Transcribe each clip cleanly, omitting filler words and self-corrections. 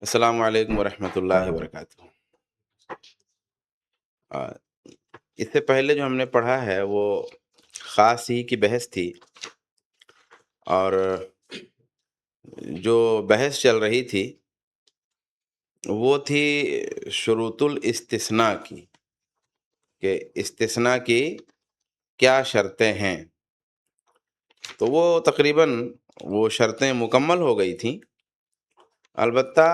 السلام علیکم ورحمۃ اللہ وبرکاتہ۔ آ، اس سے پہلے جو ہم نے پڑھا ہے وہ خاص ہی کی بحث تھی، اور جو بحث چل رہی تھی وہ تھی شروط الاستثناء کی، کہ استثناء کی کیا شرطیں ہیں۔ تو وہ تقریباً وہ شرطیں مکمل ہو گئی تھیں، البتہ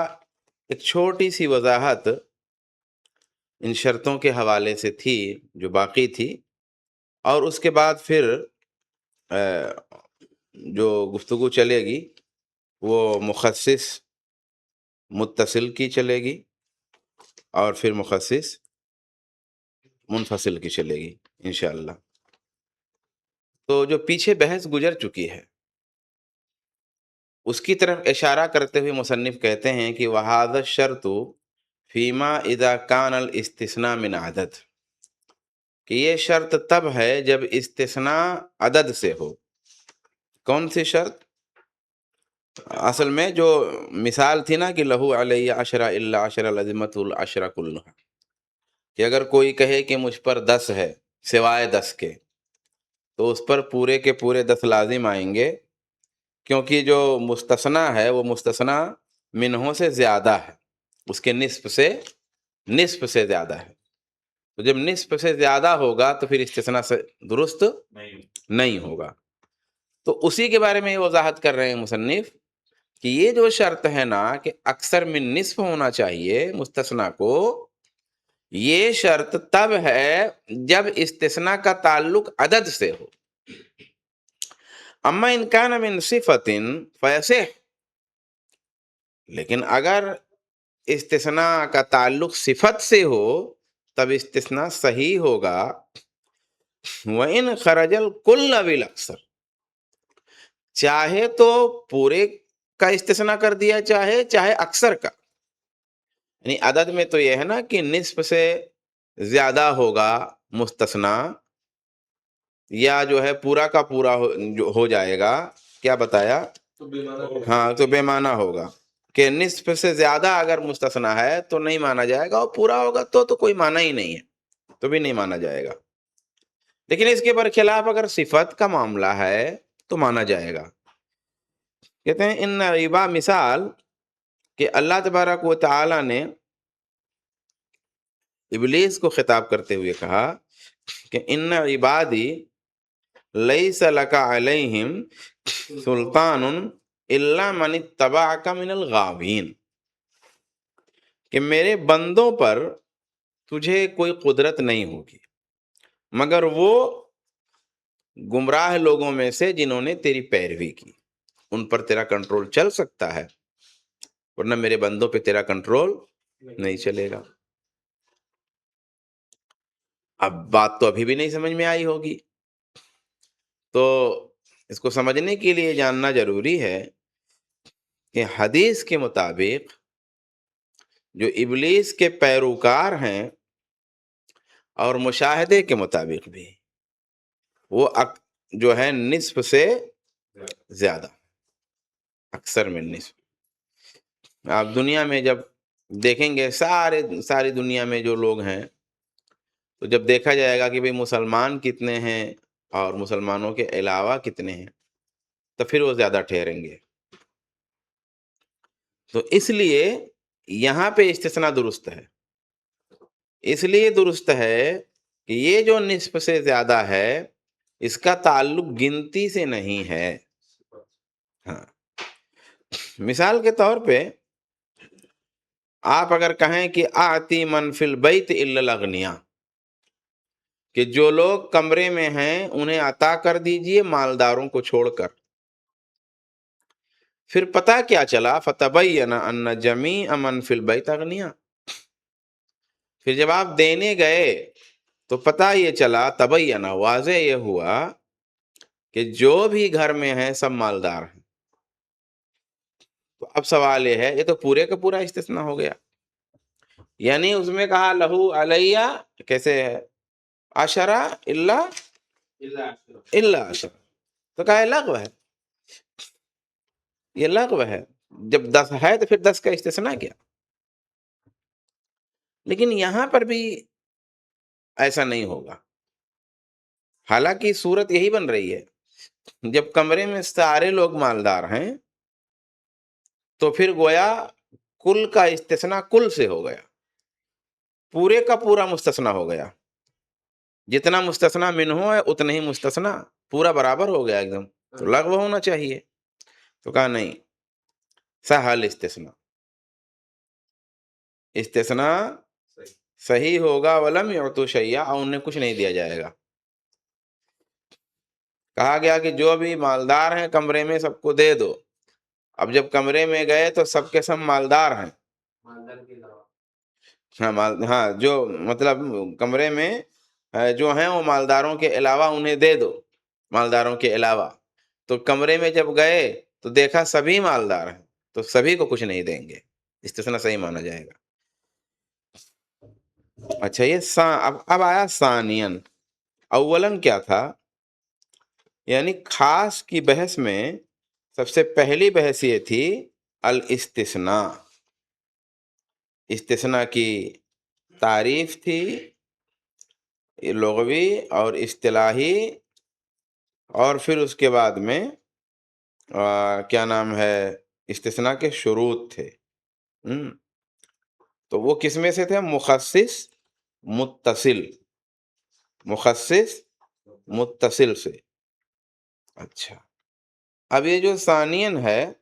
ایک چھوٹی سی وضاحت ان شرطوں کے حوالے سے تھی جو باقی تھی، اور اس کے بعد پھر جو گفتگو چلے گی وہ مخصص متصل کی چلے گی، اور پھر مخصص منفصل کی چلے گی انشاءاللہ۔ تو جو پیچھے بحث گزر چکی ہے اس کی طرف اشارہ کرتے ہوئے مصنف کہتے ہیں کہ وَهَذَا الشَّرْطُ فِيمَا إِذَا كَانَ الْإِسْتِثْنَاءُ مِنْ عَدَدٍ، کہ یہ شرط تب ہے جب استثناء عدد سے ہو۔ کون سی شرط؟ اصل میں جو مثال تھی نا کہ لہو علی عشرہ الا عشرہ لزمت العشرہ کلھا، کہ اگر کوئی کہے کہ مجھ پر 10 ہے سوائے 10 کے، تو اس پر پورے کے پورے 10 لازم آئیں گے، کیونکہ جو مستثنیٰ ہے وہ مستثنیٰ منہوں سے زیادہ ہے، اس کے نصف سے زیادہ ہے۔ تو جب نصف سے زیادہ ہوگا تو پھر استثناء سے درست نہیں ہوگا۔ تو اسی کے بارے میں یہ وضاحت کر رہے ہیں مصنف کہ یہ جو شرط ہے نا کہ اکثر من نصف ہونا چاہیے مستثنیٰ کو، یہ شرط تب ہے جب استثناء کا تعلق عدد سے ہو۔ اما ان کان من صفت فیصح، لیکن اگر استثناء کا تعلق صفت سے ہو تب استثناء صحیح ہوگا۔ وَإِنْ خَرَجَ الْكُلَّ بِالْأَكْثَرِ، چاہے تو پورے کا استثناء کر دیا چاہے اکثر کا، یعنی عدد میں تو یہ ہے نا کہ نصف سے زیادہ ہوگا مستثنیٰ، یا جو ہے پورا کا پورا ہو جائے گا، کیا بتایا؟ ہاں، تو بے معنی ہوگا کہ نصف سے زیادہ اگر مستثنیٰ ہے تو نہیں مانا جائے گا، اور پورا ہوگا تو کوئی معنی ہی نہیں ہے، تو بھی نہیں مانا جائے گا۔ لیکن اس کے برخلاف اگر صفت کا معاملہ ہے تو مانا جائے گا۔ کہتے ہیں ان عبا مثال کہ اللہ تبارک و تعالی نے ابلیس کو خطاب کرتے ہوئے کہا کہ ان عبادی لیس لک علیہم سلطان الا من اتبعک من الغاوین، کہ میرے بندوں پر تجھے کوئی قدرت نہیں ہوگی مگر وہ گمراہ لوگوں میں سے جنہوں نے تیری پیروی کی، ان پر تیرا کنٹرول چل سکتا ہے، ورنہ میرے بندوں پہ تیرا کنٹرول نہیں چلے گا۔ اب بات تو ابھی بھی نہیں سمجھ میں آئی ہوگی، تو اس کو سمجھنے کے لیے جاننا ضروری ہے کہ حدیث کے مطابق جو ابلیس کے پیروکار ہیں اور مشاہدے کے مطابق بھی وہ جو ہے نصف سے زیادہ، اکثر میں نصف۔ آپ دنیا میں جب دیکھیں گے ساری دنیا میں جو لوگ ہیں، تو جب دیکھا جائے گا کہ بھئی مسلمان کتنے ہیں اور مسلمانوں کے علاوہ کتنے ہیں، تو پھر وہ زیادہ ٹھہریں گے۔ تو اس لیے یہاں پہ استثناء درست ہے، اس لیے درست ہے کہ یہ جو نصف سے زیادہ ہے اس کا تعلق گنتی سے نہیں ہے۔ ہاں، مثال کے طور پہ آپ اگر کہیں کہ آتی من فی البیت الا الاغنیاء، کہ جو لوگ کمرے میں ہیں انہیں عطا کر دیجئے مالداروں کو چھوڑ کر، پھر پتہ کیا چلا فتبین ان جمیع من فی البیت اغنیاء، پھر جب آپ دینے گئے تو پتہ یہ چلا، تبین واضح یہ ہوا کہ جو بھی گھر میں ہیں سب مالدار ہیں۔ تو اب سوال یہ ہے، یہ تو پورے کا پورا استثناء ہو گیا، یعنی اس میں کہا لہو علیہ کیسے ہے عشرہ الا عشرہ، تو کہا یہ لغو ہے، یہ لغو ہے۔ جب 10 ہے تو پھر 10 کا استثناء کیا؟ لیکن یہاں پر بھی ایسا نہیں ہوگا، حالانکہ صورت یہی بن رہی ہے، جب کمرے میں سارے لوگ مالدار ہیں تو پھر گویا کل کا استثناء کل سے ہو گیا، پورے کا پورا مستثنیٰ ہو گیا، جتنا مستثنیٰ منہ ہے اتنا ہی مستثنیٰ، پورا برابر ہو گیا ایک دم، تو لغو ہونا چاہیے، تو کہا نہیں، سہل استثناء، استثناء صحیح ہوگا، ولم یعطوا شیئا، اور انہیں کچھ نہیں دیا جائے گا۔ کہا گیا کہ جو بھی مالدار ہیں کمرے میں سب کو دے دو، اب جب کمرے میں گئے تو سب کے سب مالدار ہیں، ہاں جو مطلب کمرے میں جو ہیں وہ مالداروں کے علاوہ انہیں دے دو، مالداروں کے علاوہ، تو کمرے میں جب گئے تو دیکھا سبھی مالدار ہیں تو سبھی کو کچھ نہیں دیں گے، استثناء صحیح مانا جائے گا۔ اچھا یہ اب آیا ثانین، اولن کیا تھا؟ یعنی خاص کی بحث میں سب سے پہلی بحث یہ تھی الاستثناء، استثناء کی تعریف تھی لغوی اور اصطلاحی، اور پھر اس کے بعد میں کیا نام ہے، استثناء کے شروط تھے، تو وہ کس میں سے تھے؟ مخصص متصل، مخصص متصل سے۔ اچھا اب یہ جو ثانین ہے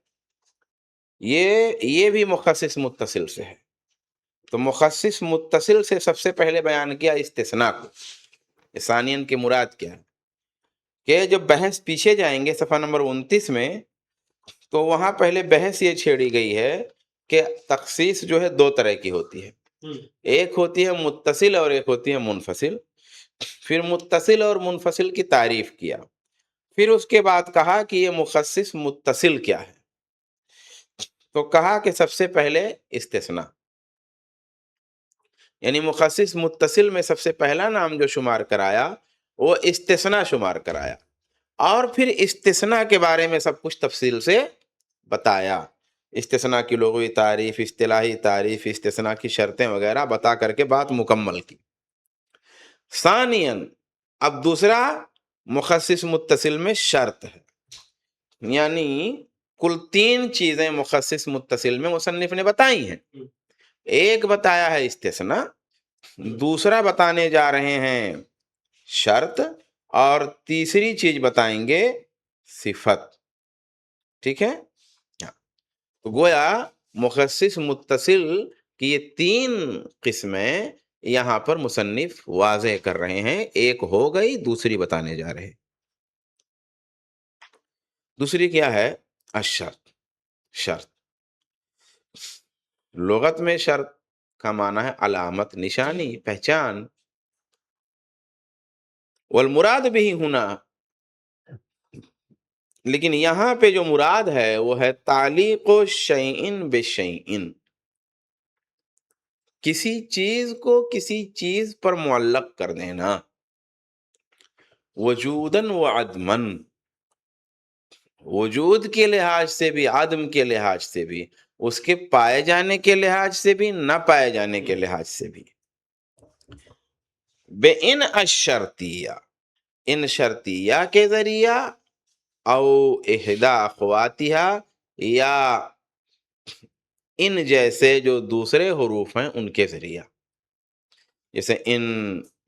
یہ بھی مخصص متصل سے ہے، تو مخصص متصل سے سب سے پہلے بیان کیا استثناء کو، ثانین کی مراد کیا ہے، کہ جب بحث پیچھے جائیں گے صفحہ نمبر 29 میں تو وہاں پہلے بحث یہ چھیڑی گئی ہے کہ تخصیص جو ہے دو طرح کی ہوتی ہے، ایک ہوتی ہے متصل اور ایک ہوتی ہے منفصل، پھر متصل اور منفصل کی تعریف کیا، پھر اس کے بعد کہا کہ یہ مخصص متصل کیا ہے، تو کہا کہ سب سے پہلے استثناء، یعنی مخصص متصل میں سب سے پہلا نام جو شمار کرایا وہ استثناء شمار کرایا، اور پھر استثناء کے بارے میں سب کچھ تفصیل سے بتایا، استثناء کی لغوی تعریف، اصطلاحی تعریف، استثناء کی شرطیں وغیرہ بتا کر کے بات مکمل کی۔ ثانیاً اب دوسرا مخصص متصل میں شرط ہے، یعنی کل 3 چیزیں مخصص متصل میں مصنف نے بتائی ہیں، ایک بتایا ہے استثناء، دوسرا بتانے جا رہے ہیں شرط، اور تیسری چیز بتائیں گے صفت، ٹھیک ہے؟ تو گویا مخصص متصل کی یہ 3 قسمیں یہاں پر مصنف واضح کر رہے ہیں، ایک ہو گئی، دوسری بتانے جا رہے ہیں۔ دوسری کیا ہے؟ الشرط، شرط، لغت میں شرط کا معنی ہے علامت، نشانی، پہچان، والمراد بھی ہونا، لیکن یہاں پہ جو مراد ہے وہ ہے تعلیق شیئن بشیئن، کسی چیز کو کسی چیز پر معلق کر دینا، وجوداً و عدماً، وجود کے لحاظ سے بھی، عدم کے لحاظ سے بھی، اس کے پائے جانے کے لحاظ سے بھی، نہ پائے جانے کے لحاظ سے بھی، بے ان الشرطیہ، ان شرطیہ کے ذریعہ، او احدا اخواتہا، یا ان جیسے جو دوسرے حروف ہیں ان کے ذریعہ، جیسے ان،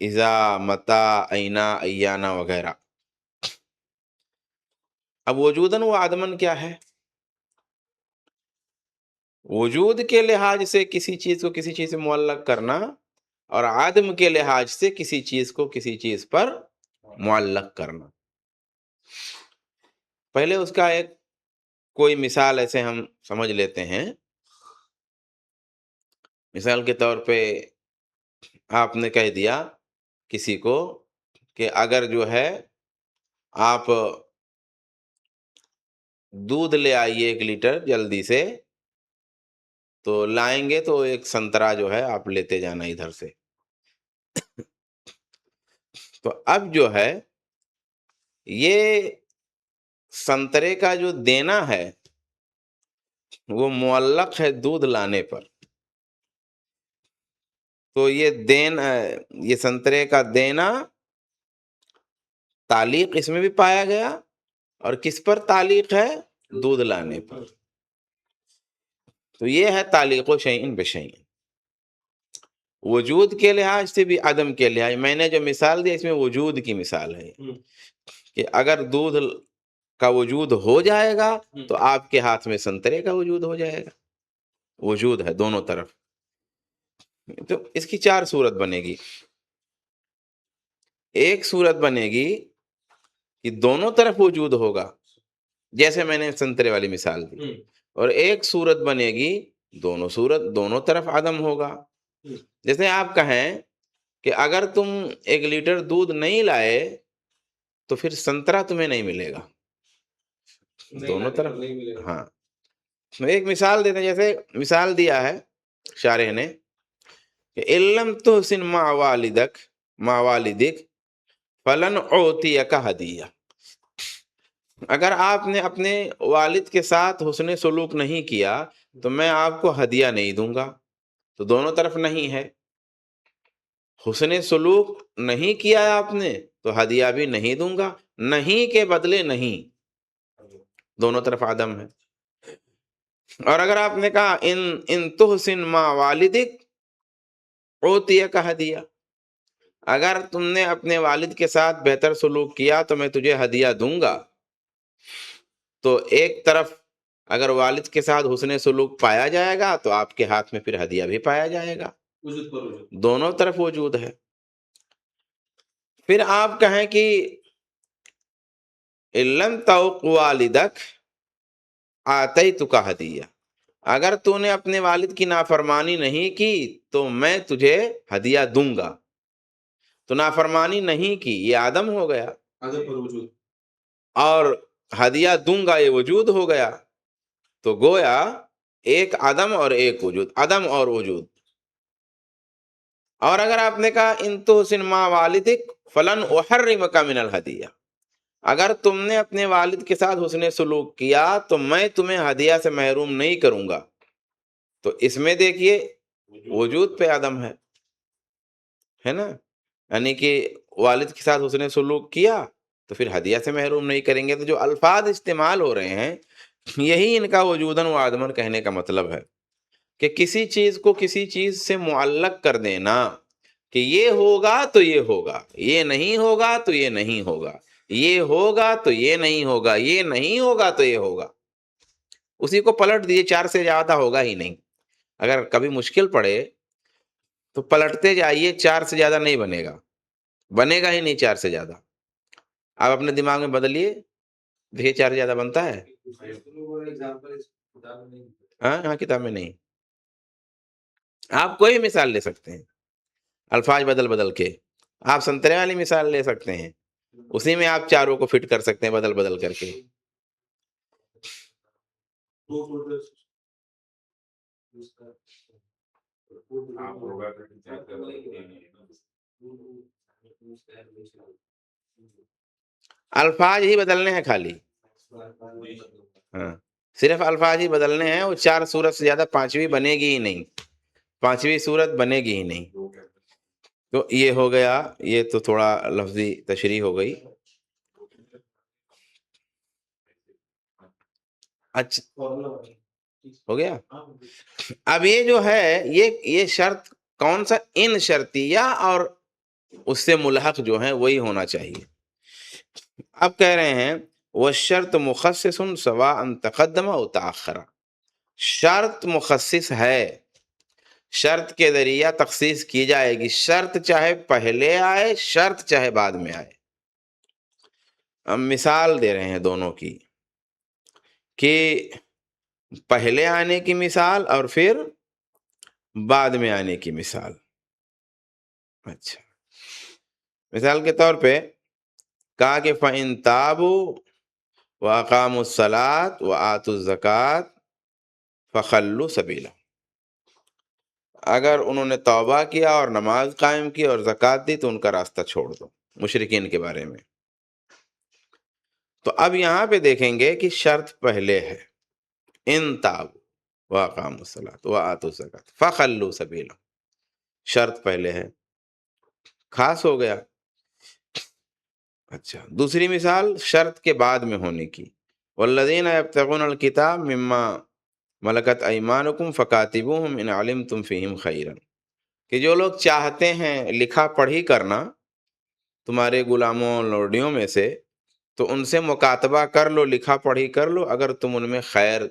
اذا، متا، اینا، ایانا وغیرہ۔ اب وجوداً و عدماً کیا ہے؟ وجود کے لحاظ سے کسی چیز کو کسی چیز سے معلق کرنا، اور عدم کے لحاظ سے کسی چیز کو کسی چیز پر معلق کرنا۔ پہلے اس کا ایک کوئی مثال ایسے ہم سمجھ لیتے ہیں، مثال کے طور پہ آپ نے کہہ دیا کسی کو کہ اگر جو ہے آپ دودھ لے آئیے 1 لیٹر جلدی سے، تو لائیں گے تو ایک سنترا جو ہے آپ لیتے جانا ادھر سے، تو اب جو ہے یہ سنترے کا جو دینا ہے وہ معلق ہے دودھ لانے پر، تو یہ سنترے کا دینا تعلیق اس میں بھی پایا گیا، اور کس پر تعلیق ہے؟ دودھ لانے پر۔ تو یہ ہے تعلیق و شیئن بشیئن، وجود کے لحاظ سے بھی عدم کے لحاظ۔ میں نے جو مثال دی اس میں وجود کی مثال ہے کہ اگر دودھ کا وجود ہو جائے گا تو آپ کے ہاتھ میں سنترے کا وجود ہو جائے گا، وجود ہے دونوں طرف۔ تو اس کی 4 صورت بنے گی۔ ایک صورت بنے گی کہ دونوں طرف وجود ہوگا، جیسے میں نے سنترے والی مثال دی، اور ایک صورت بنے گی دونوں طرف عدم ہوگا۔ جیسے آپ کہیں کہ اگر تم 1 لیٹر دودھ نہیں لائے تو پھر سنترا تمہیں نہیں ملے گا، دونوں طرف۔ ہاں، ایک مثال دیتے ہیں، جیسے مثال دیا ہے شارح نے کہ علم تحسن ما والدک فلن اعطیک ہدیہ۔ اگر آپ نے اپنے والد کے ساتھ حسن سلوک نہیں کیا تو میں آپ کو ہدیہ نہیں دوں گا۔ تو دونوں طرف نہیں ہے، حسن سلوک نہیں کیا آپ نے تو ہدیہ بھی نہیں دوں گا، نہیں کے بدلے نہیں، دونوں طرف عدم ہے۔ اور اگر آپ نے کہا ان تحسن ما والدک اعطیک ہدیہ، اگر تم نے اپنے والد کے ساتھ بہتر سلوک کیا تو میں تجھے ہدیہ دوں گا، تو ایک طرف اگر والد کے ساتھ حسن سلوک پایا جائے گا تو آپ کے ہاتھ میں پھر ہدیہ بھی پایا جائے گا، دونوں طرف وجود ہے۔ پھر آپ کہیں کہ لن توق والدک آتیتک ہدیہ، اگر تو نے اپنے والد کی نافرمانی نہیں کی تو میں تجھے ہدیہ دوں گا، تو نافرمانی نہیں کی یہ عدم ہو گیا، اور ہدیہ دوں گا یہ وجود ہو گیا۔ تو گویا ایک عدم اور ایک وجود، عدم اور وجود۔ اور اگر آپ نے کہا ان تحسن ما والدک فلن احرمک من الہدیہ، اگر تم نے اپنے والد کے ساتھ حسن سلوک کیا تو میں تمہیں ہدیہ سے محروم نہیں کروں گا، تو اس میں دیکھیے وجود پہ عدم ہے نا، یعنی کہ والد کے ساتھ حسن سلوک کیا تو پھر ہدیہ سے محروم نہیں کریں گے۔ تو جو الفاظ استعمال ہو رہے ہیں یہی ان کا وجوداً و عدماً کہنے کا مطلب ہے، کہ کسی چیز کو کسی چیز سے معلق کر دینا کہ یہ ہوگا تو یہ ہوگا، یہ نہیں ہوگا تو یہ نہیں ہوگا، یہ ہوگا تو یہ نہیں ہوگا، یہ نہیں ہوگا تو یہ ہوگا، اسی کو پلٹ دیے 4 سے زیادہ ہوگا ہی نہیں۔ اگر کبھی مشکل پڑے تو پلٹتے جائیے، 4 سے زیادہ نہیں بنے گا، بنے گا ہی نہیں 4 سے زیادہ۔ آپ اپنے دماغ میں بدلیے، دیکھیے 4 سے زیادہ بنتا ہے؟ ہاں کتاب میں نہیں۔ آپ کوئی مثال لے سکتے ہیں الفاظ بدل بدل کے، آپ سنترے والی مثال لے سکتے ہیں، اسی میں آپ چاروں کو فٹ کر سکتے ہیں بدل بدل کر کے۔ الفاظ ہی بدلنے ہیں خالی، ہاں صرف الفاظ ہی بدلنے ہیں، وہ 4 صورت سے زیادہ 5ویں بنے گی ہی نہیں، 5ویں صورت بنے گی ہی نہیں۔ تو یہ ہو گیا، یہ تو تھوڑا لفظی تشریح ہو گئی۔ اچھا ہو گیا۔ اب یہ جو ہے یہ شرط کون سا؟ ان شرطیہ اور اس سے ملحق جو ہیں وہی ہونا چاہیے۔ اب کہہ رہے ہیں والشرط مخصص سواء تقدم او تاخر، شرط مخصص ہے، شرط کے ذریعہ تخصیص کی جائے گی، شرط چاہے پہلے آئے، شرط چاہے بعد میں آئے۔ ہم مثال دے رہے ہیں دونوں کی، کہ پہلے آنے کی مثال اور پھر بعد میں آنے کی مثال۔ اچھا، مثال کے طور پہ کہا کہ فَإِن تَابُوا وَأَقَامُوا الصَّلَاةَ وَآتُوا الزَّكَاةَ فَخَلُّوا سَبِيلَهُمْ، اگر انہوں نے توبہ کیا اور نماز قائم کی اور زکوٰۃ دی تو ان کا راستہ چھوڑ دو، مشرکین کے بارے میں۔ تو اب یہاں پہ دیکھیں گے کہ شرط پہلے ہے، ان تابوا واقاموا الصلاۃ وآتوا الزکاۃ فخلوا سبیلہم، شرط پہلے ہے، خاص ہو گیا۔ اچھا، دوسری مثال شرط کے بعد میں ہونے کی، والذین یبتغون الکتاب مما ملکت ایمانکم فکاتبوہم ان علمتم فیہم خیرا، کہ جو لوگ چاہتے ہیں لکھا پڑھی کرنا تمہارے غلاموں لوڈیوں میں سے، تو ان سے مکاتبہ کر لو، لکھا پڑھی کر لو اگر تم ان میں خیر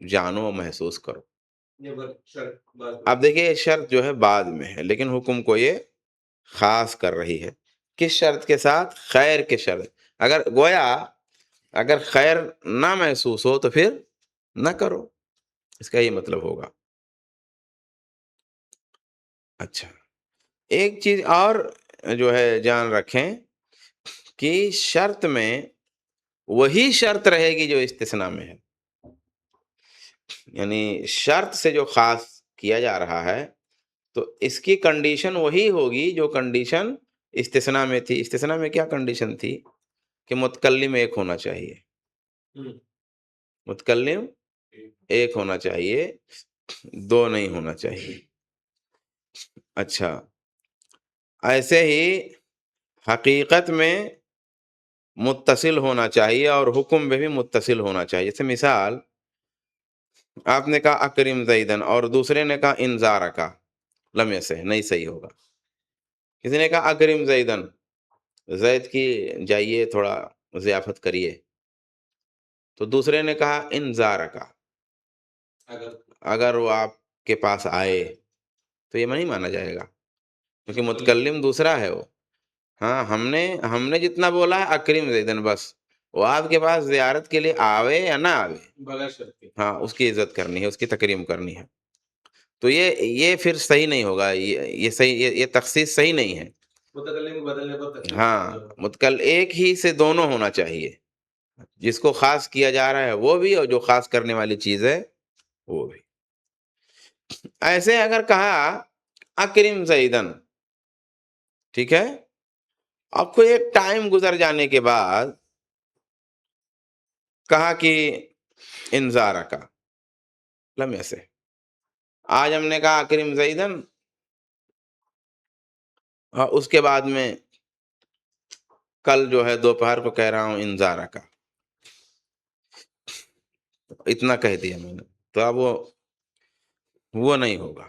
جانو و محسوس کرو۔ اب دیکھیے شرط جو ہے بعد میں ہے، لیکن حکم کو یہ خاص کر رہی ہے۔ کس شرط کے ساتھ؟ خیر کے شرط۔ اگر گویا اگر خیر نہ محسوس ہو تو پھر نہ کرو، اس کا یہ مطلب ہوگا۔ اچھا، ایک چیز اور جو ہے جان رکھیں کہ شرط میں وہی شرط رہے گی جو استثناء میں ہے، یعنی شرط سے جو خاص کیا جا رہا ہے تو اس کی کنڈیشن وہی ہوگی جو کنڈیشن استثناء میں تھی۔ استثناء میں کیا کنڈیشن تھی؟ کہ متکلم ایک ہونا چاہیے، متکلم ایک ہونا چاہیے، دو نہیں ہونا چاہیے۔ اچھا، ایسے ہی حقیقت میں متصل ہونا چاہیے اور حکم میں بھی متصل ہونا چاہیے۔ جیسے مثال آپ نے کہا اکرم زیدن اور دوسرے نے کہا انذار کا، لم سے نہیں صحیح ہوگا۔ کسی نے کہا اکرم زیدن، زید کی جائیے تھوڑا ضیافت کریے، تو دوسرے نے کہا انذار کا، اگر وہ آپ کے پاس آئے تو یہ نہیں مانا جائے گا کیونکہ متکلم دوسرا ہے وہ۔ ہاں، ہم نے جتنا بولا ہے اکرم زیدن، بس وہ آپ کے پاس زیارت کے لیے آوے یا نہ آوے، ہاں اس کی عزت کرنی ہے، اس کی تکریم کرنی ہے۔ تو یہ پھر صحیح نہیں ہوگا، یہ صحیح، یہ تخصیص صحیح نہیں ہے۔ ہاں، ایک ہی سے دونوں ہونا چاہیے، جس کو خاص کیا جا رہا ہے وہ بھی اور جو خاص کرنے والی چیز ہے وہ بھی۔ ایسے اگر کہا اکرم زیدن، ٹھیک ہے، اب کوئی ایک ٹائم گزر جانے کے بعد کہا کہ انذار کا، لمحے سے آج ہم نے کہا اکرم زیدن، اور اس کے بعد میں کل جو ہے دوپہر کو کہہ رہا ہوں انذار کا، اتنا کہہ دیا میں نے، تو اب وہ نہیں ہوگا،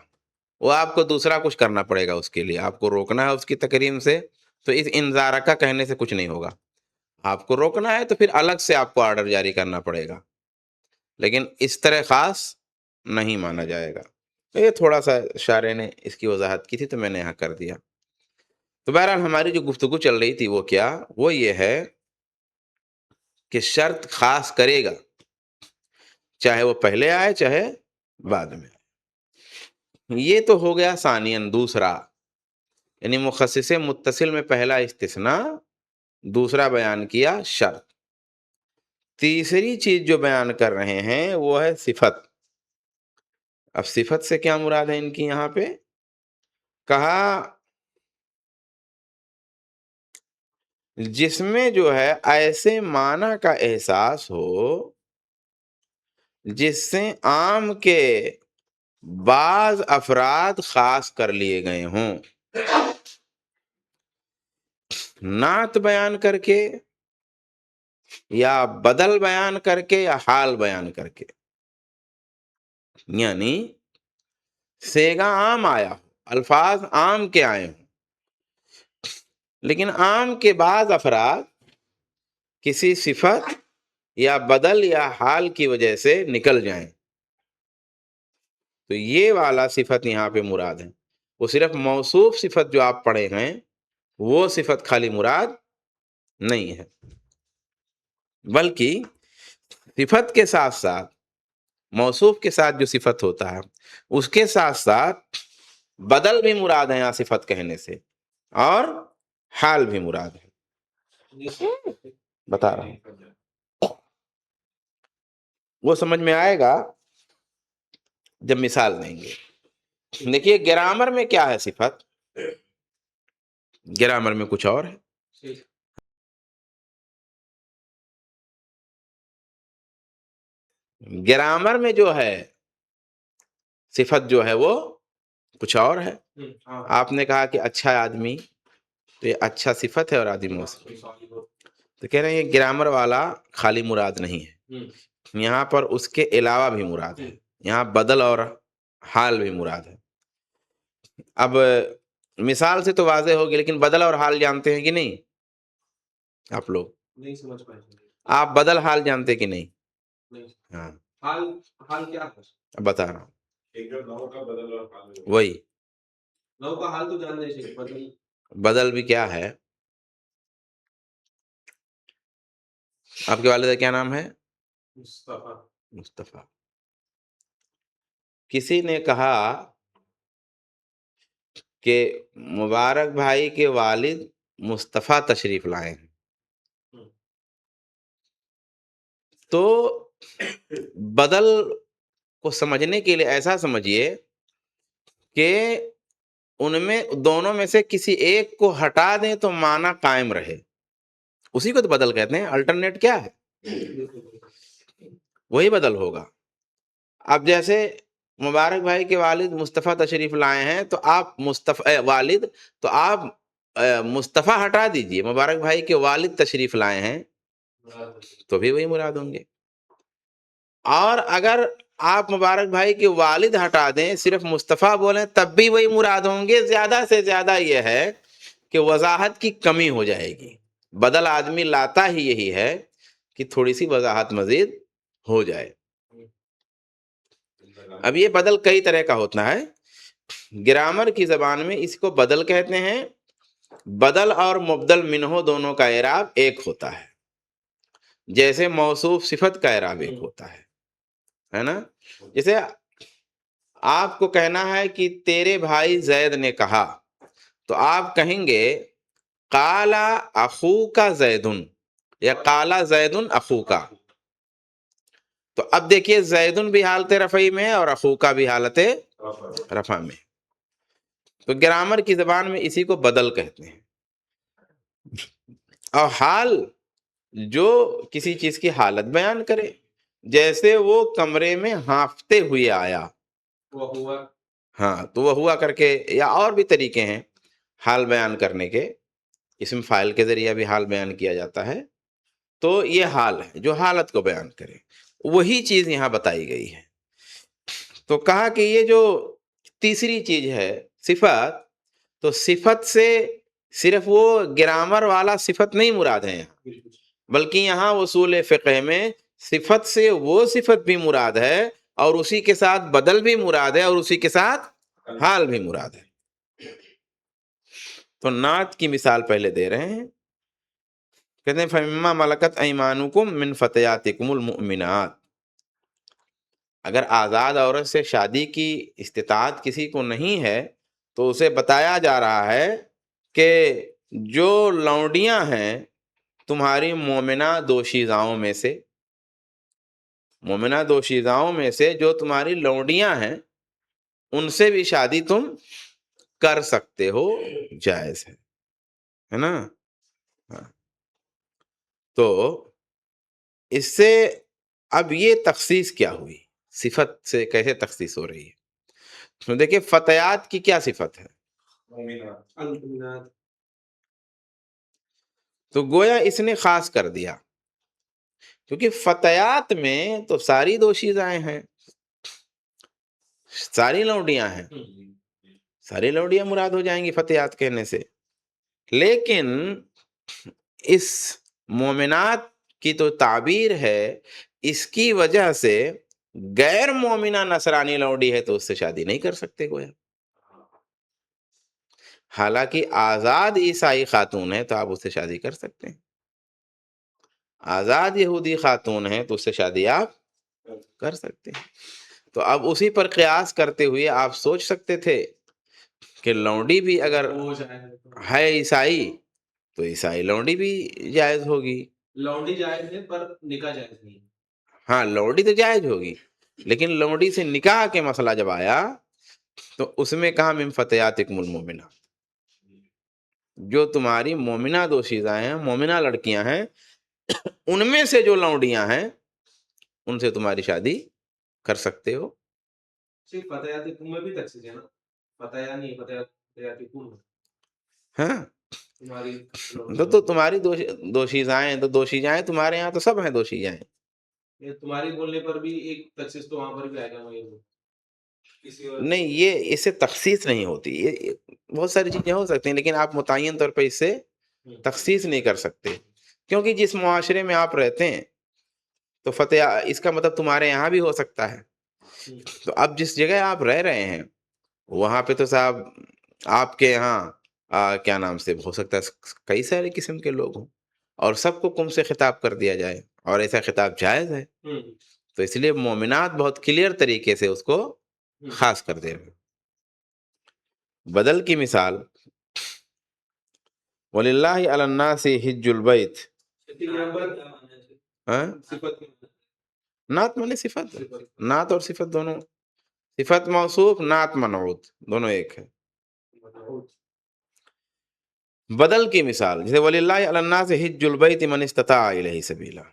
وہ آپ کو دوسرا کچھ کرنا پڑے گا، اس کے لیے آپ کو روکنا ہے اس کی تکریم سے، تو اس انذار کا کہنے سے کچھ نہیں ہوگا۔ آپ کو روکنا ہے تو پھر الگ سے آپ کو آرڈر جاری کرنا پڑے گا، لیکن اس طرح خاص نہیں مانا جائے گا۔ یہ تھوڑا سا شارح نے اس کی وضاحت کی تھی تو میں نے یہاں کر دیا۔ تو بہرحال ہماری جو گفتگو چل رہی تھی وہ کیا؟ وہ یہ ہے کہ شرط خاص کرے گا، چاہے وہ پہلے آئے چاہے بعد میں آئے۔ یہ تو ہو گیا ثانیاً دوسرا، یعنی مخصص متصل میں پہلا استثناء، دوسرا بیان کیا شرط۔ تیسری چیز جو بیان کر رہے ہیں وہ ہے صفت۔ اب صفت سے کیا مراد ہے ان کی؟ یہاں پہ کہا جس میں جو ہے ایسے معنی کا احساس ہو جس سے عام کے بعض افراد خاص کر لیے گئے ہوں، نعت بیان کر کے یا بدل بیان کر کے یا حال بیان کر کے، یعنی سیگا عام آیا ہو، الفاظ عام کے آئے ہوں، لیکن عام کے بعض افراد کسی صفت یا بدل یا حال کی وجہ سے نکل جائیں، تو یہ والا صفت یہاں پہ مراد ہے۔ وہ صرف موصوف صفت جو آپ پڑھے ہیں وہ صفت خالی مراد نہیں ہے، بلکہ صفت کے ساتھ ساتھ، موصوف کے ساتھ جو صفت ہوتا ہے اس کے ساتھ ساتھ بدل بھی مراد ہے یہاں صفت کہنے سے، اور حال بھی مراد ہے۔ بتا رہا ہوں، وہ سمجھ میں آئے گا جب مثال دیں گے۔ دیکھیے گرامر میں کیا ہے صفت، گرامر میں کچھ اور ہے۔ گرامر میں جو ہے صفت جو ہے وہ کچھ اور ہے، آپ نے کہا کہ اچھا آدمی، تو یہ اچھا صفت ہے اور آدمی موصوف، تو کہہ رہے ہیں یہ گرامر والا خالی مراد نہیں ہے، یہاں پر اس کے علاوہ بھی مراد ہے، یہاں بدل اور حال بھی مراد ہے۔ اب مثال سے تو واضح ہوگی، لیکن بدل اور حال جانتے ہیں کہ نہیں آپ لوگ؟ نہیں سمجھ پائے۔ آپ بدل حال جانتے کہ نہیں؟ ہاں، حال کیا ہے بتا رہا ہوں، وہی نو کا حال تو جانتے ہیں، بدل بھی کیا ہے؟ آپ کے والد کا کیا نام ہے؟ مصطفیٰ۔ کسی نے کہا کہ مبارک بھائی کے والد مصطفیٰ تشریف لائے ہیں، تو بدل کو سمجھنے کے لیے ایسا سمجھیے کہ ان میں دونوں میں سے کسی ایک کو ہٹا دیں تو معنی قائم رہے، اسی کو تو بدل کہتے ہیں۔ الٹرنیٹ کیا ہے؟ وہی بدل ہوگا۔ اب جیسے مبارک بھائی کے والد مصطفیٰ تشریف لائے ہیں، تو آپ والد، تو آپ مصطفیٰ ہٹا دیجئے، مبارک بھائی کے والد تشریف لائے ہیں تو بھی وہی مراد ہوں گے۔ اور اگر آپ مبارک بھائی کے والد ہٹا دیں، صرف مصطفیٰ بولیں، تب بھی وہی مراد ہوں گے۔ زیادہ سے زیادہ یہ ہے کہ وضاحت کی کمی ہو جائے گی، بدل آدمی لاتا ہی یہی ہے کہ تھوڑی سی وضاحت مزید ہو جائے۔ اب یہ بدل کئی طرح کا ہوتا ہے، گرامر کی زبان میں اس کو بدل کہتے ہیں۔ بدل اور مبدل منہ دونوں کا اعراب ایک ہوتا ہے، جیسے موصوف صفت کا اعراب ایک ہوتا ہے نا؟ جیسے آپ کو کہنا ہے کہ تیرے بھائی زید نے کہا، تو آپ کہیں گے قال اخوک زیدن یا قال زیدن اخوک۔ تو اب دیکھیے زیدن بھی حالت رفعی میں ہے اور اخوکا بھی حالت رفع میں، تو گرامر کی زبان میں اسی کو بدل کہتے ہیں۔ اور حال جو کسی چیز کی حالت بیان کرے، جیسے وہ کمرے میں ہانفتے ہوئے آیا، وہ ہوا، ہاں تو وہ ہوا کر کے، یا اور بھی طریقے ہیں حال بیان کرنے کے، اسم فاعل کے ذریعے بھی حال بیان کیا جاتا ہے۔ تو یہ حال ہے جو حالت کو بیان کرے، وہی چیز یہاں بتائی گئی ہے۔ تو کہا کہ یہ جو تیسری چیز ہے صفت، تو صفت سے صرف وہ گرامر والا صفت نہیں مراد ہے یہاں، بلکہ یہاں اصول فقہ میں صفت سے وہ صفت بھی مراد ہے، اور اسی کے ساتھ بدل بھی مراد ہے، اور اسی کے ساتھ حال بھی مراد ہے۔ تو نعت کی مثال پہلے دے رہے ہیں، کہتے ہیں فَمِمَّا مَلَكَتْ أَيْمَانُكُمْ مِنْ فَتَيَاتِكُمُ الْمُؤْمِنَاتِ۔ اگر آزاد عورت سے شادی کی استطاعت کسی کو نہیں ہے، تو اسے بتایا جا رہا ہے کہ جو لونڈیاں ہیں تمہاری مومنہ دوشیزاؤں میں سے، مومنہ دوشیزاؤں میں سے جو تمہاری لونڈیاں ہیں، ان سے بھی شادی تم کر سکتے ہو، جائز ہے نا؟ ہاں۔ تو اس سے اب یہ تخصیص کیا ہوئی، صفت سے کیسے تخصیص ہو رہی ہے؟ تو دیکھیں فتیات کی کیا صفت ہے؟ تو گویا اس نے خاص کر دیا، کیونکہ فتیات میں تو ساری دوشیزائیں ہیں، ساری لونڈیاں ہیں، ساری لونڈیاں مراد ہو جائیں گی فتیات کہنے سے۔ لیکن اس مومنات کی تو تعبیر ہے، اس کی وجہ سے غیر مومنہ نصرانی لونڈی ہے تو اس سے شادی نہیں کر سکتے گویا۔ حالانکہ آزاد عیسائی خاتون ہے تو آپ اس سے شادی کر سکتے ہیں، آزاد یہودی خاتون ہے تو اس سے شادی آپ کر سکتے ہیں۔ تو اب اسی پر قیاس کرتے ہوئے آپ سوچ سکتے تھے کہ لونڈی بھی اگر ہے عیسائی تو عیسائی لونڈی بھی جائز ہوگی۔ لونڈی جائز ہے پر نکاح جائز نہیں۔ ہاں لونڈی تو جائز ہوگی، لیکن لونڈی سے نکاح کے مسئلہ جب آیا تو اس میں کہا من فتیاتکم المؤمنات، جو تمہاری مومنہ دوشیزائیں ہیں، مومنہ لڑکیاں ہیں، ان میں سے جو لونڈیاں ہیں ان سے تمہاری شادی کر سکتے ہو۔ صرف فتیاتکم میں بھی تخصیص ہے نا؟ ہاں تو تمہاری دوشیزائیں ہیں، تو دوشیزائیں تمہارے یہاں تو سب ہیں دوشیزائیں. تمہاری بولنے پر بھی ایک تخصیص تو وہاں پر بھی آئے گا. نہیں، یہ اس سے تخصیص نہیں ہوتی. یہ بہت ساری چیزیں ہو سکتی ہیں لیکن آپ متعین طور پہ اس سے تخصیص نہیں کر سکتے، کیونکہ جس معاشرے میں آپ رہتے ہیں تو فتح اس کا مطلب تمہارے یہاں بھی ہو سکتا ہے. تو اب جس جگہ آپ رہ رہے ہیں وہاں پہ تو صاحب آپ کے یہاں کیا نام سے ہو سکتا ہے کئی سارے قسم کے لوگ ہوں اور سب کو کم سے خطاب کر دیا جائے، اور ایسا خطاب جائز ہے. تو اس لیے مومنات بہت کلیئر طریقے سے اس کو خاص کر دے رہے. بدل کی مثال وَلِلَّهِ عَلَى النَّاسِ حِجُّ الْبَيْتِ. نعت مانے صفت، نعت اور صفت دونوں، صفت موصوف نعت منعوت دونوں ایک ہے. بدل کی مثال جیسے وَلِلَّهِ عَلَى النَّاسِ حِجُّ الْبَيْتِ مَنِ اسْتَطَاعَ إِلَيْهِ سَبِيلًا.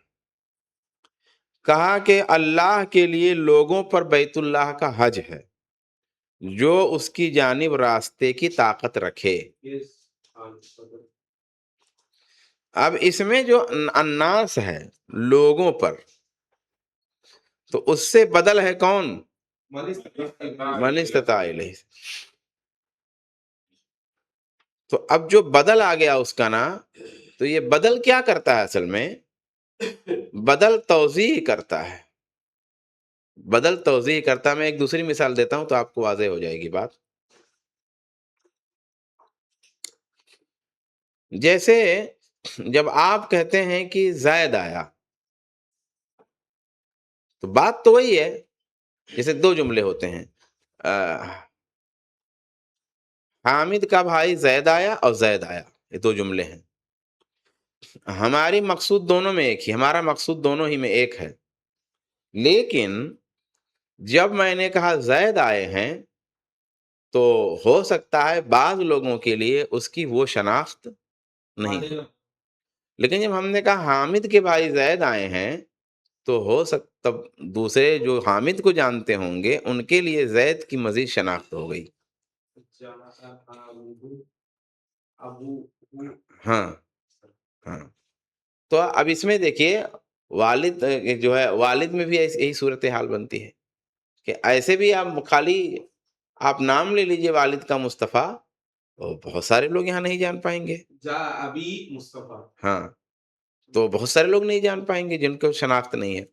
کہا کہ اللہ کے لیے لوگوں پر بیت اللہ کا حج ہے جو اس کی جانب راستے کی طاقت رکھے. اب اس میں جو الناس ہے لوگوں پر، تو اس سے بدل ہے کون؟ من استطاع الیہ. تو اب جو بدل آ گیا اس کا نا، تو یہ بدل کیا کرتا ہے اصل میں؟ بدل توضیح کرتا ہے، بدل توضیح کرتا ہے. میں ایک دوسری مثال دیتا ہوں تو آپ کو واضح ہو جائے گی بات. جیسے جب آپ کہتے ہیں کہ زید آیا تو بات تو وہی ہے. جیسے دو جملے ہوتے ہیں، حامد کا بھائی زید آیا اور زید آیا، یہ دو جملے ہیں. ہماری مقصود دونوں میں ایک ہی، ہمارا مقصود دونوں ہی میں ایک ہے. لیکن جب میں نے کہا زید آئے ہیں تو ہو سکتا ہے بعض لوگوں کے لیے اس کی وہ شناخت نہیں ہے. لیکن جب ہم نے کہا حامد کے بھائی زید آئے ہیں تو ہو سکتا دوسرے جو حامد کو جانتے ہوں گے ان کے لیے زید کی مزید شناخت ہو گئی. ہاں ہاں. تو اب اس میں دیکھیے والد جو ہے، والد میں بھی یہی صورتحال بنتی ہے کہ ایسے بھی آپ خالی آپ نام لے لیجئے والد کا مصطفیٰ، بہت سارے لوگ یہاں نہیں جان پائیں گے. ابھی مصطفیٰ، ہاں، تو بہت سارے لوگ نہیں جان پائیں گے جن کو شناخت نہیں ہے.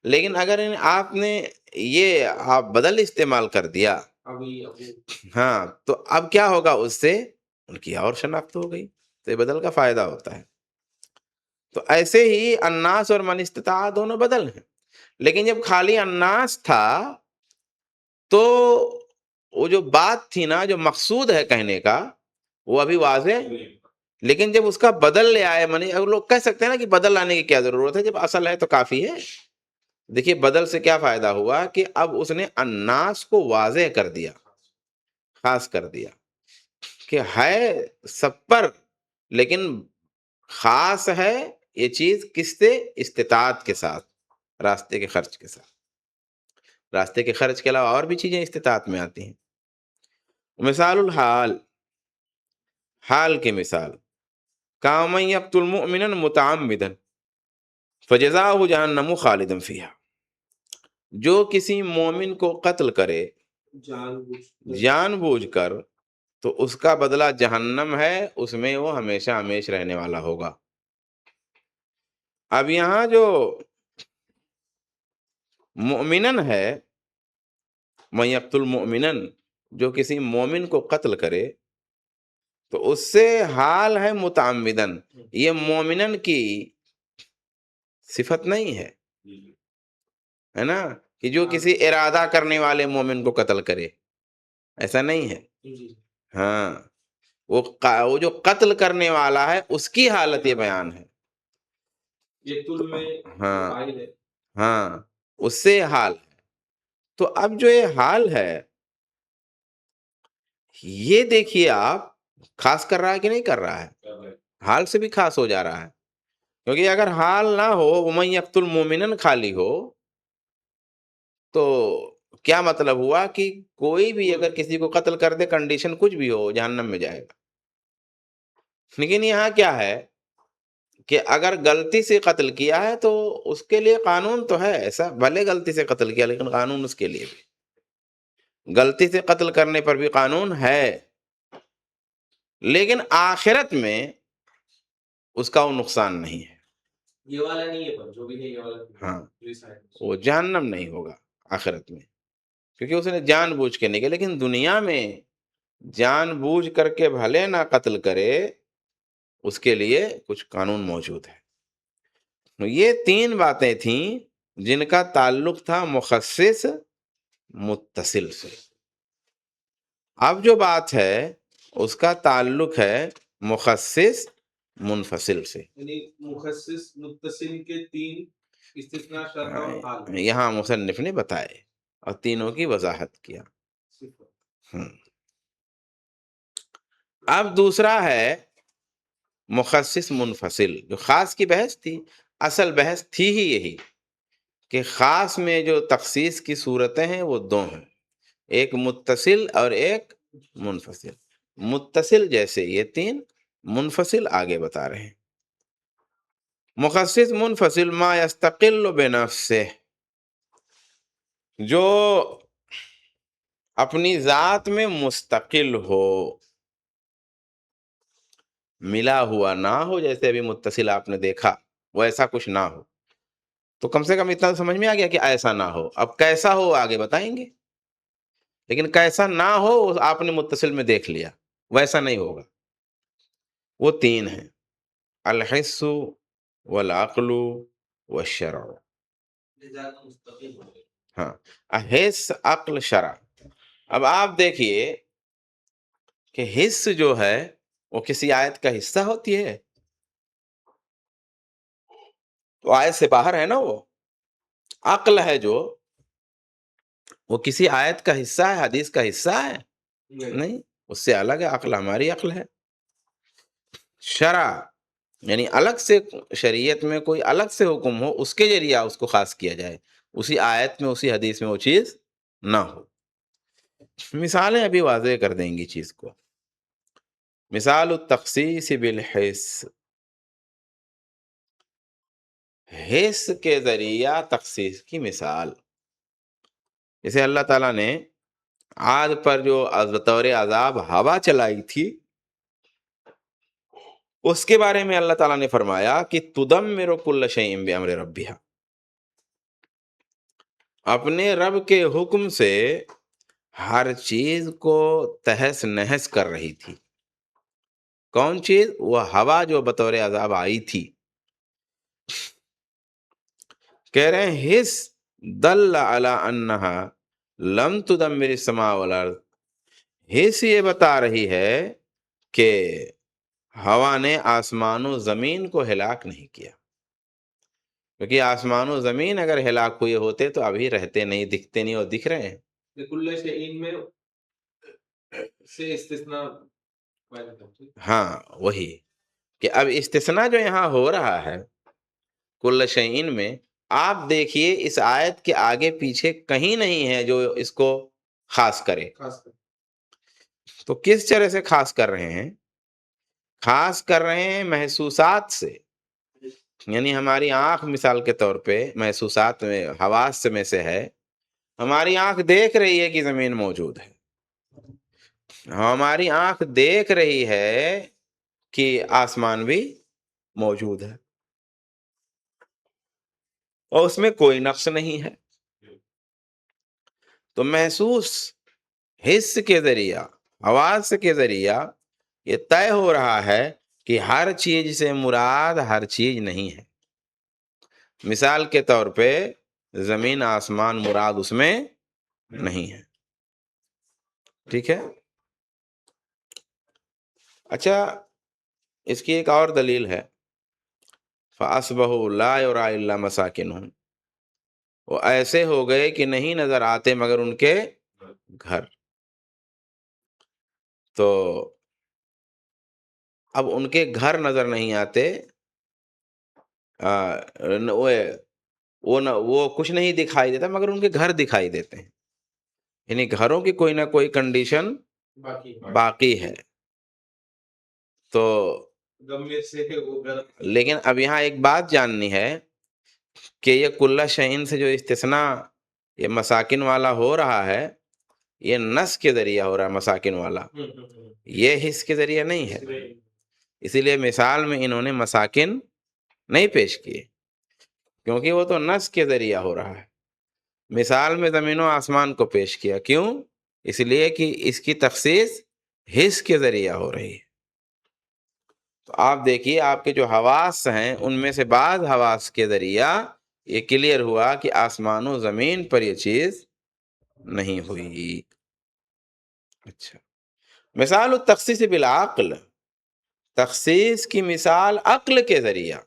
لیکن اگر آپ نے یہ آپ بدل استعمال کر دیا ہاں، تو اب کیا ہوگا؟ اس سے ان کی اور شناخت ہو گئی. تو یہ بدل کا فائدہ ہوتا ہے. تو ایسے ہی الناس اور من استطاع دونوں بدل ہیں. لیکن جب خالی الناس تھا تو وہ جو بات تھی نا، جو مقصود ہے کہنے کا، وہ ابھی واضح. لیکن جب اس کا بدل لے آئے، منی لوگ کہہ سکتے ہیں نا کہ بدل لانے کی کیا ضرورت ہے جب اصل ہے تو کافی ہے. دیکھیے بدل سے کیا فائدہ ہوا کہ اب اس نے الناس کو واضح کر دیا، خاص کر دیا کہ ہے سب پر، لیکن خاص ہے یہ چیز کس سے؟ استطاعت کے ساتھ، راستے کے خرچ کے ساتھ. راستے کے خرچ کے علاوہ اور بھی چیزیں استطاعت میں آتی ہیں. مثال الحال، حال کی مثال، کامن یقتل مؤمنا متعمدا فجزاؤہ جہنم خالدا فیہا. جو کسی مومن کو قتل کرے جان بوجھ کر تو اس کا بدلہ جہنم ہے، اس میں وہ ہمیشہ ہمیش رہنے والا ہوگا. اب یہاں جو مؤمنن ہے، من یقتل مؤمنا، جو کسی مومن کو قتل کرے، تو اس سے حال ہے متعمدن. یہ مومنن کی صفت نہیں ہے نا کہ جو کسی ارادہ کرنے والے مومن کو قتل کرے، ایسا نہیں ہے. ہاں، وہ جو قتل کرنے والا ہے اس کی حالت یہ بیان ہے. ہاں ہاں، اس سے حال ہے. تو اب جو یہ حال ہے یہ دیکھیے آپ خاص کر رہا ہے کہ نہیں کر رہا ہے؟ حال سے بھی خاص ہو جا رہا ہے. کیونکہ اگر حال نہ ہو، ومن یقتل مومنا خالی ہو، تو کیا مطلب ہوا کہ کوئی بھی اگر کسی کو قتل کر دے، کنڈیشن کچھ بھی ہو، جہنم میں جائے گا. لیکن یہاں کیا ہے کہ اگر غلطی سے قتل کیا ہے تو اس کے لیے قانون تو ہے ایسا، بھلے غلطی سے قتل کیا لیکن قانون اس کے لیے بھی، غلطی سے قتل کرنے پر بھی قانون ہے. لیکن آخرت میں اس کا وہ نقصان نہیں ہے. یہ والا نہیں ہے، پر جو بھی ہے یہ والا ہاں، جو اس آیت میں. وہ جہنم نہیں ہوگا آخرت میں، کیونکہ اس نے جان بوجھ کے نہیں کیا. لیکن دنیا میں جان بوجھ کر کے بھلے نہ قتل کرے، اس کے لیے کچھ قانون موجود ہے. یہ 3 باتیں تھیں جن کا تعلق تھا مخصص متصل سے. اب جو بات ہے اس کا تعلق ہے مخصص منفصل سے. یعنی مخصص متصل کے 3 استثناء، شرط اور حال. یہاں مصنف نے بتائے اور تینوں کی وضاحت کیا. ہم۔ اب دوسرا ہے مخصص منفصل، جو خاص کی بحث تھی. اصل بحث تھی ہی یہی کہ خاص میں جو تخصیص کی صورتیں ہیں وہ 2 ہیں، ایک متصل اور ایک منفصل. متصل جیسے یہ 3، منفصل آگے بتا رہے ہیں. مخصص منفصل ما یستقل بنفسه، جو اپنی ذات میں مستقل ہو، ملا ہوا نہ ہو. جیسے ابھی متصل آپ نے دیکھا، وہ ایسا کچھ نہ ہو. تو کم سے کم اتنا سمجھ میں آ گیا کہ ایسا نہ ہو. اب کیسا ہو آگے بتائیں گے، لیکن کیسا نہ ہو آپ نے متصل میں دیکھ لیا، ویسا نہیں ہوگا. وہ 3 ہیں، الحس والعقل والشرع. ہاں، حس، عقل، شرع. اب آپ دیکھیے کہ حس جو ہے وہ کسی آیت کا حصہ ہوتی ہے؟ تو آیت سے باہر ہے نا. وہ عقل ہے جو، وہ کسی آیت کا حصہ ہے، حدیث کا حصہ ہے؟ نہیں، اس سے الگ ہے. عقل ہماری عقل ہے. شرع یعنی الگ سے شریعت میں کوئی الگ سے حکم ہو، اس کے ذریعہ اس کو خاص کیا جائے، اسی آیت میں اسی حدیث میں وہ چیز نہ ہو. مثالیں ابھی واضح کر دیں گی چیز کو. مثال التخصیص بالحس، حس کے ذریعہ تخصیص کی مثال. جیسے اللہ تعالیٰ نے عاد پر جو بطور عذاب ہوا چلائی تھی، اس کے بارے میں اللہ تعالیٰ نے فرمایا کہ تدمر کل شیء بامر ربها، اپنے رب کے حکم سے ہر چیز کو تہس نہس کر رہی تھی. کون چیز؟ وہ ہوا جو بطور عذاب آئی تھی. کہہ رہے ہیں حس دل علی انہا لم تدمر السماء والارض، حس یہ بتا رہی ہے کہ ہوا نے آسمان و زمین کو ہلاک نہیں کیا. کیونکہ آسمان و زمین اگر ہلاک ہوئے ہوتے تو ابھی رہتے نہیں، دکھتے نہیں، اور دکھ رہے ہیں. کل شیء میں سے استثناء. ہاں، وہی کہ اب استثناء جو یہاں ہو رہا ہے کل شیء میں، آپ دیکھیے اس آیت کے آگے پیچھے کہیں نہیں ہے جو اس کو خاص کرے. تو کس طرح سے خاص کر رہے ہیں؟ خاص کر رہے ہیں محسوسات سے. یعنی ہماری آنکھ مثال کے طور پہ محسوسات میں، حواس میں سے ہے. ہماری آنکھ دیکھ رہی ہے کہ زمین موجود ہے، ہماری آنکھ دیکھ رہی ہے کہ آسمان بھی موجود ہے، اور اس میں کوئی نقص نہیں ہے. تو محسوس حس کے ذریعہ، حواس کے ذریعہ یہ طے ہو رہا ہے کہ ہر چیز سے مراد ہر چیز نہیں ہے. مثال کے طور پہ زمین آسمان مراد اس میں نہیں ہے. ٹھیک ہے. اچھا، اس کی ایک اور دلیل ہے، فَأَصْبَحُوا لَا يُرَىٰ إِلَّا مَسَاكِنُهُمْ، وہ ایسے ہو گئے کہ نہیں نظر آتے مگر ان کے گھر. تو اب ان کے گھر نظر نہیں آتے، وہ کچھ نہیں دکھائی دیتا مگر ان کے گھر دکھائی دیتے ہیں. یعنی گھروں کی کوئی نہ کوئی کنڈیشن باقی ہے. تو گمے سے وہ گھر لیکن اب یہاں ایک بات جاننی ہے کہ یہ کلّ شیء سے جو استثناء یہ مساکن والا ہو رہا ہے یہ نص کے ذریعہ ہو رہا ہے. مساکن والا یہ حس کے ذریعہ نہیں ہے. اسی لیے مثال میں انہوں نے مساکن نہیں پیش کیے کیونکہ وہ تو نص کے ذریعہ ہو رہا ہے. مثال میں زمین و آسمان کو پیش کیا. کیوں؟ اس لیے کہ اس کی تخصیص حس کے ذریعہ ہو رہی ہے. تو آپ دیکھیے آپ کے جو حواس ہیں ان میں سے بعض حواس کے ذریعہ یہ کلیئر ہوا کہ آسمان و زمین پر یہ چیز نہیں ہوئی. اچھا، مثال التخصیص بالعقل، تخصیص کی مثال عقل کے ذریعہ.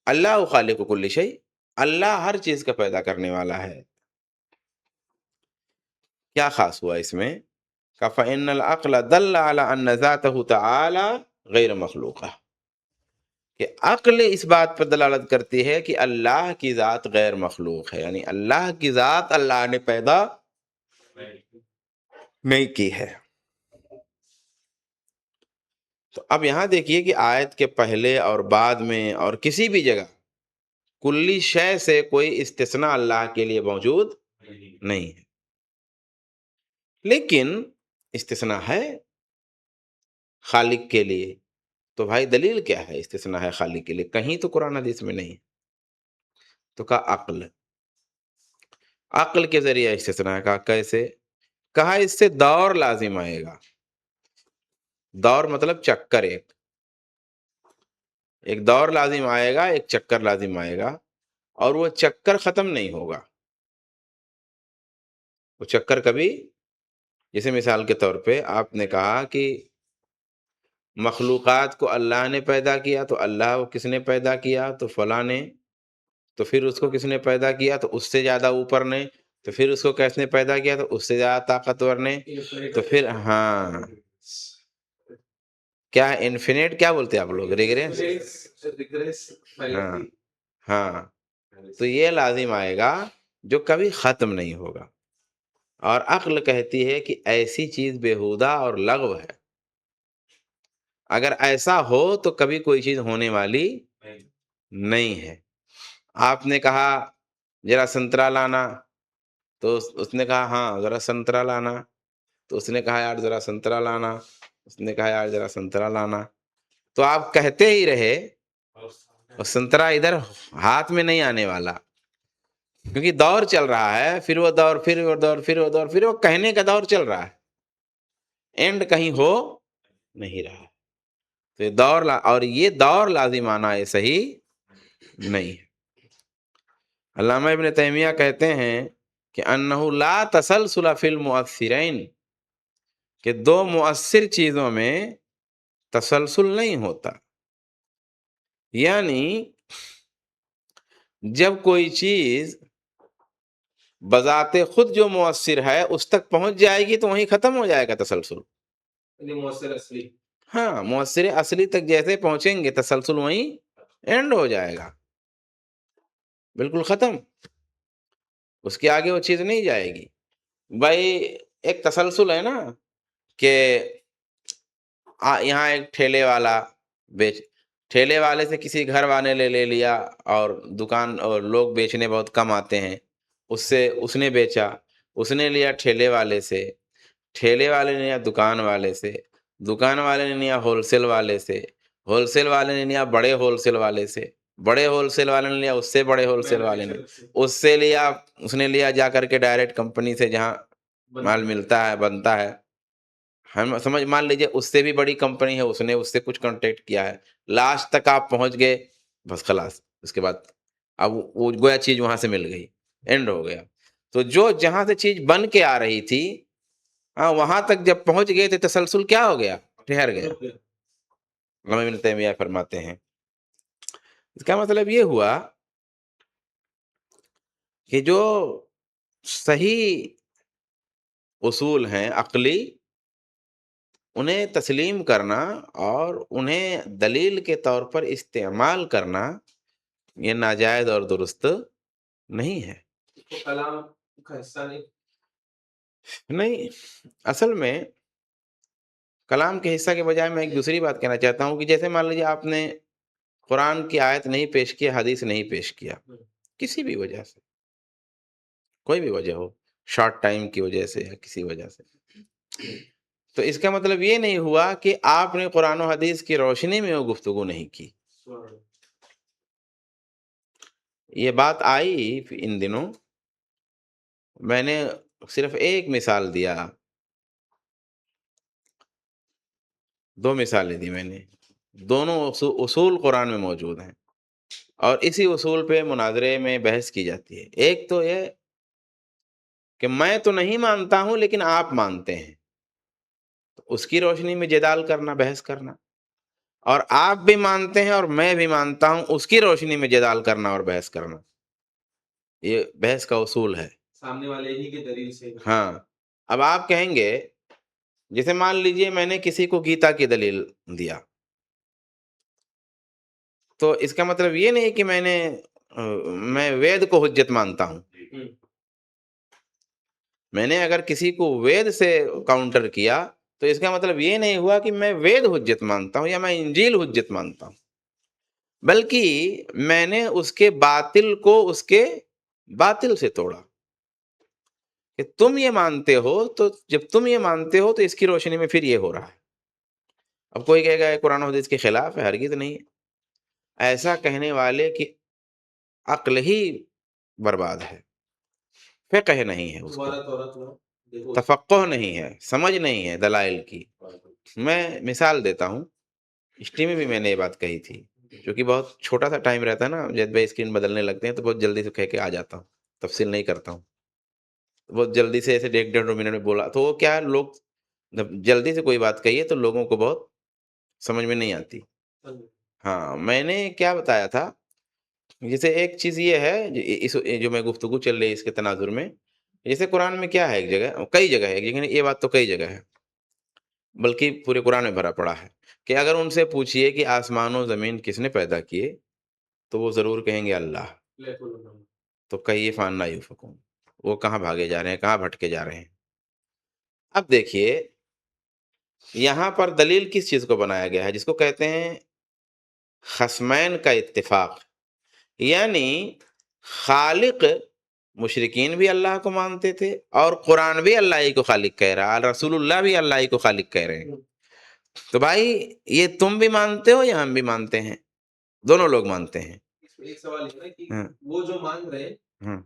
اللہ خالق کل شیء، اللہ ہر چیز کا پیدا کرنے والا ہے. کیا خاص ہوا اس میں؟ فَإِنَّ الْعَقْلَ دَلَّ عَلَىٰ أَنَّ ذَاتَهُ تَعَالَىٰ غَيْرَ مَخْلُوقَةٍ، کہ عقل اس بات پر دلالت کرتی ہے کہ اللہ کی ذات غیر مخلوق ہے، یعنی اللہ کی ذات اللہ نے پیدا نہیں کی ہے. تو اب یہاں دیکھیے کہ آیت کے پہلے اور بعد میں اور کسی بھی جگہ کلی شے سے کوئی استثناء اللہ کے لیے موجود نہیں ہے. لیکن استثناء ہے خالق کے لیے. تو بھائی دلیل کیا ہے استثناء ہے خالق کے لیے؟ کہیں تو قرآن حدیث میں نہیں. تو کہا عقل، عقل کے ذریعے استثناء ہے. کہا کیسے؟ کہا اس سے دور لازم آئے گا. دور مطلب چکر، ایک دور لازم آئے گا، ایک چکر لازم آئے گا اور وہ چکر ختم نہیں ہوگا. وہ چکر کبھی، جیسے مثال کے طور پہ آپ نے کہا کہ مخلوقات کو اللہ نے پیدا کیا، تو اللہ کو کس نے پیدا کیا؟ تو فلاں نے. تو پھر اس کو کس نے پیدا کیا؟ تو اس سے زیادہ اوپر نے. تو پھر اس کو کس نے پیدا کیا؟ تو اس سے زیادہ طاقتور نے. تو پھر ہاں کیا انفینٹ کیا بولتے ہیں آپ لوگ؟ ریگریس. ہاں ہاں. تو یہ لازم آئے گا جو کبھی ختم نہیں ہوگا. اور عقل کہتی ہے کہ ایسی چیز بیہودہ اور لغو ہے. اگر ایسا ہو تو کبھی کوئی چیز ہونے والی نہیں ہے. آپ نے کہا ذرا سنترا لانا، تو اس نے کہا ہاں ذرا سنترا لانا. تو اس نے کہا یار ذرا سنترا لانا. اس نے کہا یار ذرا سنترا لانا. تو آپ کہتے ہی رہے اور سنترا ادھر ہاتھ میں نہیں آنے والا، کیونکہ دور چل رہا ہے. پھر وہ دور، پھر وہ دور، پھر وہ دور، پھر وہ کہنے کا دور چل رہا ہے. اینڈ کہیں ہو نہیں رہا. تو یہ دور اور یہ دور لازم آنا ہے صحیح نہیں ہے. علامہ ابن تیمیہ کہتے ہیں کہ انہ لا تسلسل فی المؤثرین، کہ دو مؤثر چیزوں میں تسلسل نہیں ہوتا. یعنی جب کوئی چیز بذات خود جو مؤثر ہے اس تک پہنچ جائے گی تو وہیں ختم ہو جائے گا تسلسل. مؤثر اصلی، ہاں مؤثر اصلی تک جیسے پہنچیں گے تسلسل وہیں اینڈ ہو جائے گا، بالکل ختم. اس کے آگے وہ چیز نہیں جائے گی. بھائی ایک تسلسل ہے نا کہ یہاں ایک ٹھیلے والا ٹھیلے والے سے کسی گھر والے نے لے لیا اور دکان اور لوگ بیچنے بہت کم آتے ہیں، اس سے اس نے بیچا. اس نے لیا ٹھیلے والے سے، ٹھیلے والے نے لیا دکان والے سے، دکان والے نے لیا ہول سیل والے سے، ہول سیل والے نے لیا بڑے ہول سیل والے سے، بڑے ہول سیل والے نے لیا اس سے بڑے ہول سیل والے نے، اس سے لیا، اس نے لیا جا کر کے ڈائریکٹ کمپنی سے جہاں مال ملتا ہے بنتا ہے. ہم سمجھ مان لیجیے اس سے بھی بڑی کمپنی ہے، اس نے اس سے کچھ کانٹیکٹ کیا ہے، لاسٹ تک آپ پہنچ گئے، بس خلاص. اس کے بعد اب وہ گویا چیز وہاں سے مل گئی، اینڈ ہو گیا. تو جو جہاں سے چیز بن کے آ رہی تھی ہاں وہاں تک جب پہنچ گئے تو تسلسل کیا ہو گیا؟ ٹھہر گیا. علامہ ابن تیمیہ فرماتے ہیں اس کا مطلب یہ ہوا کہ جو صحیح اصول ہیں عقلی انہیں تسلیم کرنا اور انہیں دلیل کے طور پر استعمال کرنا یہ ناجائز اور درست نہیں ہے. کلام کا حصہ نہیں. نہیں، اصل میں کلام کے حصہ کے بجائے میں ایک دوسری بات کہنا چاہتا ہوں کہ جیسے مان لیجیے آپ نے قرآن کی آیت نہیں پیش کیا، حدیث نہیں پیش کیا، کسی بھی وجہ سے، کوئی بھی وجہ ہو، شارٹ ٹائم کی وجہ سے یا کسی وجہ سے، تو اس کا مطلب یہ نہیں ہوا کہ آپ نے قرآن و حدیث کی روشنی میں وہ گفتگو نہیں کی. یہ بات آئی ان دنوں، میں نے صرف ایک مثال دیا، 2 مثالیں دی میں نے، دونوں اصول قرآن میں موجود ہیں اور اسی اصول پہ مناظرے میں بحث کی جاتی ہے. ایک تو یہ کہ میں تو نہیں مانتا ہوں لیکن آپ مانتے ہیں، تو اس کی روشنی میں جدال کرنا، بحث کرنا، اور آپ بھی مانتے ہیں اور میں بھی مانتا ہوں، اس کی روشنی میں جدال کرنا اور بحث کرنا، یہ بحث کا اصول ہے. سامنے والے ہی کے دلیل سے. ہاں، اب آپ کہیں گے جیسے مان لیجئے میں نے کسی کو گیتا کی دلیل دیا، تو اس کا مطلب یہ نہیں کہ میں وید کو حجت مانتا ہوں. میں نے اگر کسی کو وید سے کاؤنٹر کیا تو اس کا مطلب یہ نہیں ہوا کہ میں وید حجت مانتا ہوں یا میں انجیل حجت مانتا ہوں، بلکہ میں نے اس کے باطل کو اس کے باطل سے توڑا کہ تم یہ مانتے ہو، تو جب تم یہ مانتے ہو تو اس کی روشنی میں پھر یہ ہو رہا ہے. اب کوئی کہے گا قرآن و حدیث کے خلاف ہے، ہرگز نہیں ہے. ایسا کہنے والے کی عقل ہی برباد ہے، فقہ نہیں ہے، اس کو تفقہ نہیں ہے، سمجھ نہیں ہے دلائل کی. میں مثال دیتا ہوں، ہسٹری میں بھی میں نے یہ بات کہی تھی، کیونکہ بہت چھوٹا سا ٹائم رہتا ہے نا، جب بھائی اسکرین بدلنے لگتے ہیں تو بہت جلدی سے کہہ کے آ جاتا ہوں، تفصیل نہیں کرتا ہوں، بہت جلدی سے ایسے 1.5 منٹ میں بولا تو وہ کیا، لوگ جب جلدی سے کوئی بات کہیے تو لوگوں کو بہت سمجھ میں نہیں آتی. ہاں، میں نے کیا بتایا تھا، جیسے ایک چیز یہ ہے جو میں گفتگو چل رہی ہے اس کے تناظر میں، جیسے قرآن میں کیا ہے، ایک جگہ، کئی جگہ ہے، لیکن یہ بات تو کئی جگہ ہے، بلکہ پورے قرآن میں بھرا پڑا ہے کہ اگر ان سے پوچھئے کہ آسمان و زمین کس نے پیدا کیے تو وہ ضرور کہیں گے اللہ. تو کیف عنا یؤفکون، وہ کہاں بھاگے جا رہے ہیں، کہاں بھٹکے جا رہے ہیں. اب دیکھیے یہاں پر دلیل کس چیز کو بنایا گیا ہے، جس کو کہتے ہیں خصمین کا اتفاق، یعنی خالق، مشرکین بھی اللہ کو مانتے تھے اور قرآن بھی اللہ ہی کو خالق کہہ رہا ہے، رسول اللہ بھی اللہ ہی کو خالق کہہ رہے ہیں. تو بھائی یہ تم بھی مانتے ہو یا ہم بھی مانتے ہیں، دونوں لوگ مانتے ہیں. ایک سوال یہ ہے کہ وہ جو مان رہے ہیں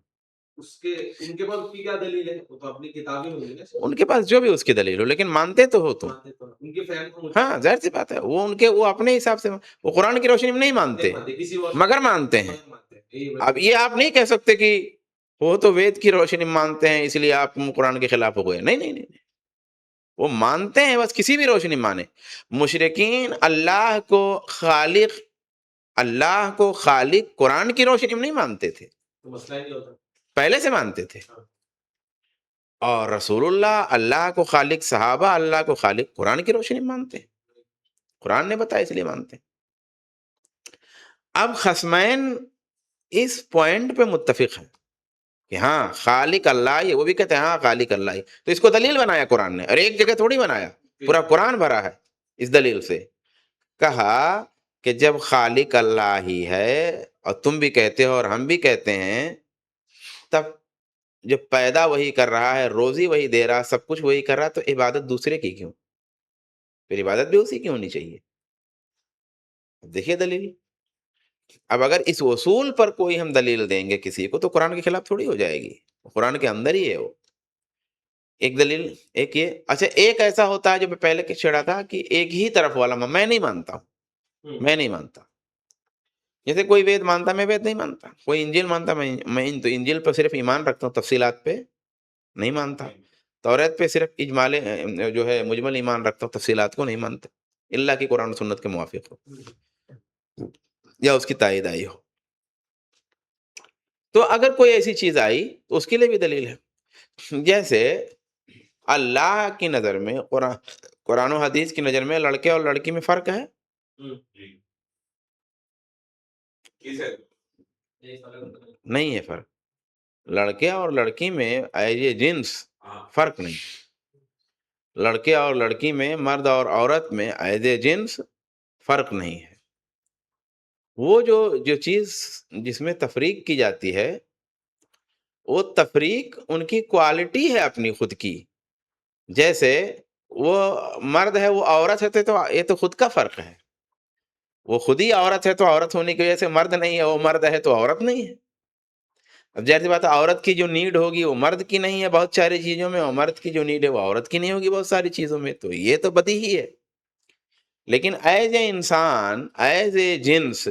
ان کے پاس کی کیا دلیل ہے، وہ تو اپنی کتابیں ہوگی نا، ان کے پاس جو بھی اس کی دلیل ہو، لیکن مانتے تو ہو تم. ان کے فہم کو، ہاں ظاہر سی بات ہے، وہ اپنے حساب سے، وہ قرآن کی روشنی میں نہیں مانتے مگر مانتے ہیں. اب یہ آپ نہیں کہہ سکتے کہ وہ تو وید کی روشنی میں مانتے ہیں اس لیے آپ قرآن کے خلاف ہو گئے. نہیں نہیں نہیں، وہ مانتے ہیں، بس کسی بھی روشنی مانے. مشرکین اللہ کو خالق قرآن کی روشنی میں نہیں مانتے تھے، مسئلہ نہیں ہوتا، پہلے سے مانتے تھے. اور رسول اللہ کو خالق، صحابہ اللہ کو خالق قرآن کی روشنی میں مانتے ہیں، قرآن نے بتایا اس لیے مانتے ہیں. اب خصمین اس پوائنٹ پہ متفق ہیں کہ ہاں خالق اللہ ہی، وہ بھی کہتے ہیں ہاں خالق اللہ ہی. تو اس کو دلیل بنایا قرآن نے، اور ایک جگہ تھوڑی بنایا، پورا قرآن بھرا ہے اس دلیل سے. کہا کہ جب خالق اللہ ہی ہے اور تم بھی کہتے ہو اور ہم بھی کہتے ہیں، تب جب پیدا وہی کر رہا ہے، روزی وہی دے رہا، سب کچھ وہی کر رہا، تو عبادت دوسرے کی کیوں؟ پھر عبادت بھی اسی کی ہونی چاہیے. دیکھیے دلیل. اب اگر اس اصول پر کوئی ہم دلیل دیں گے کسی کو تو قرآن کے خلاف تھوڑی ہو جائے گی، قرآن کے اندر ہی ہے وہ. ایک دلیل، ایک یہ. اچھا ایک ایسا ہوتا ہے جو میں پہلے کے چھیڑا تھا کہ ایک ہی طرف والا میں نہیں مانتا ہوں، میں نہیں مانتا. جیسے کوئی وید مانتا، میں وید نہیں مانتا. کوئی انجیل مانتا، میں تو انجیل پر صرف ایمان رکھتا ہوں، تفصیلات پہ نہیں مانتا. توریت پہ صرف اجمال جو ہے مجمل ایمان رکھتا ہوں، تفصیلات کو نہیں مانتا، اللہ کی قرآن و سنت کے موافق ہو یا اس کی تائید آئی ہو. تو اگر کوئی ایسی چیز آئی تو اس کے لیے بھی دلیل ہے. جیسے اللہ کی نظر میں، قرآن و حدیث کی نظر میں لڑکے اور لڑکی میں فرق ہے؟ نہیں ہے فرق. لڑکے اور لڑکی میں ایج جنس فرق نہیں، لڑکے اور لڑکی میں، مرد اور عورت میں ایج جنس فرق نہیں ہے۔ وہ جو چیز جس میں تفریق کی جاتی ہے وہ تفریق ان کی کوالٹی ہے اپنی خود کی، جیسے وہ مرد ہے وہ عورت ہے تو یہ تو خود کا فرق ہے، وہ خود ہی عورت ہے تو عورت ہونے کی وجہ سے مرد نہیں ہے، وہ مرد ہے تو عورت نہیں ہے۔ اب ظاہر سی بات ہے عورت کی جو نیڈ ہوگی وہ مرد کی نہیں ہے بہت ساری چیزوں میں، اور مرد کی جو نیڈ ہے وہ عورت کی نہیں ہوگی بہت ساری چیزوں میں، تو یہ تو بدیہی ہے۔ لیکن ایز اے انسان، ایز اے جنس،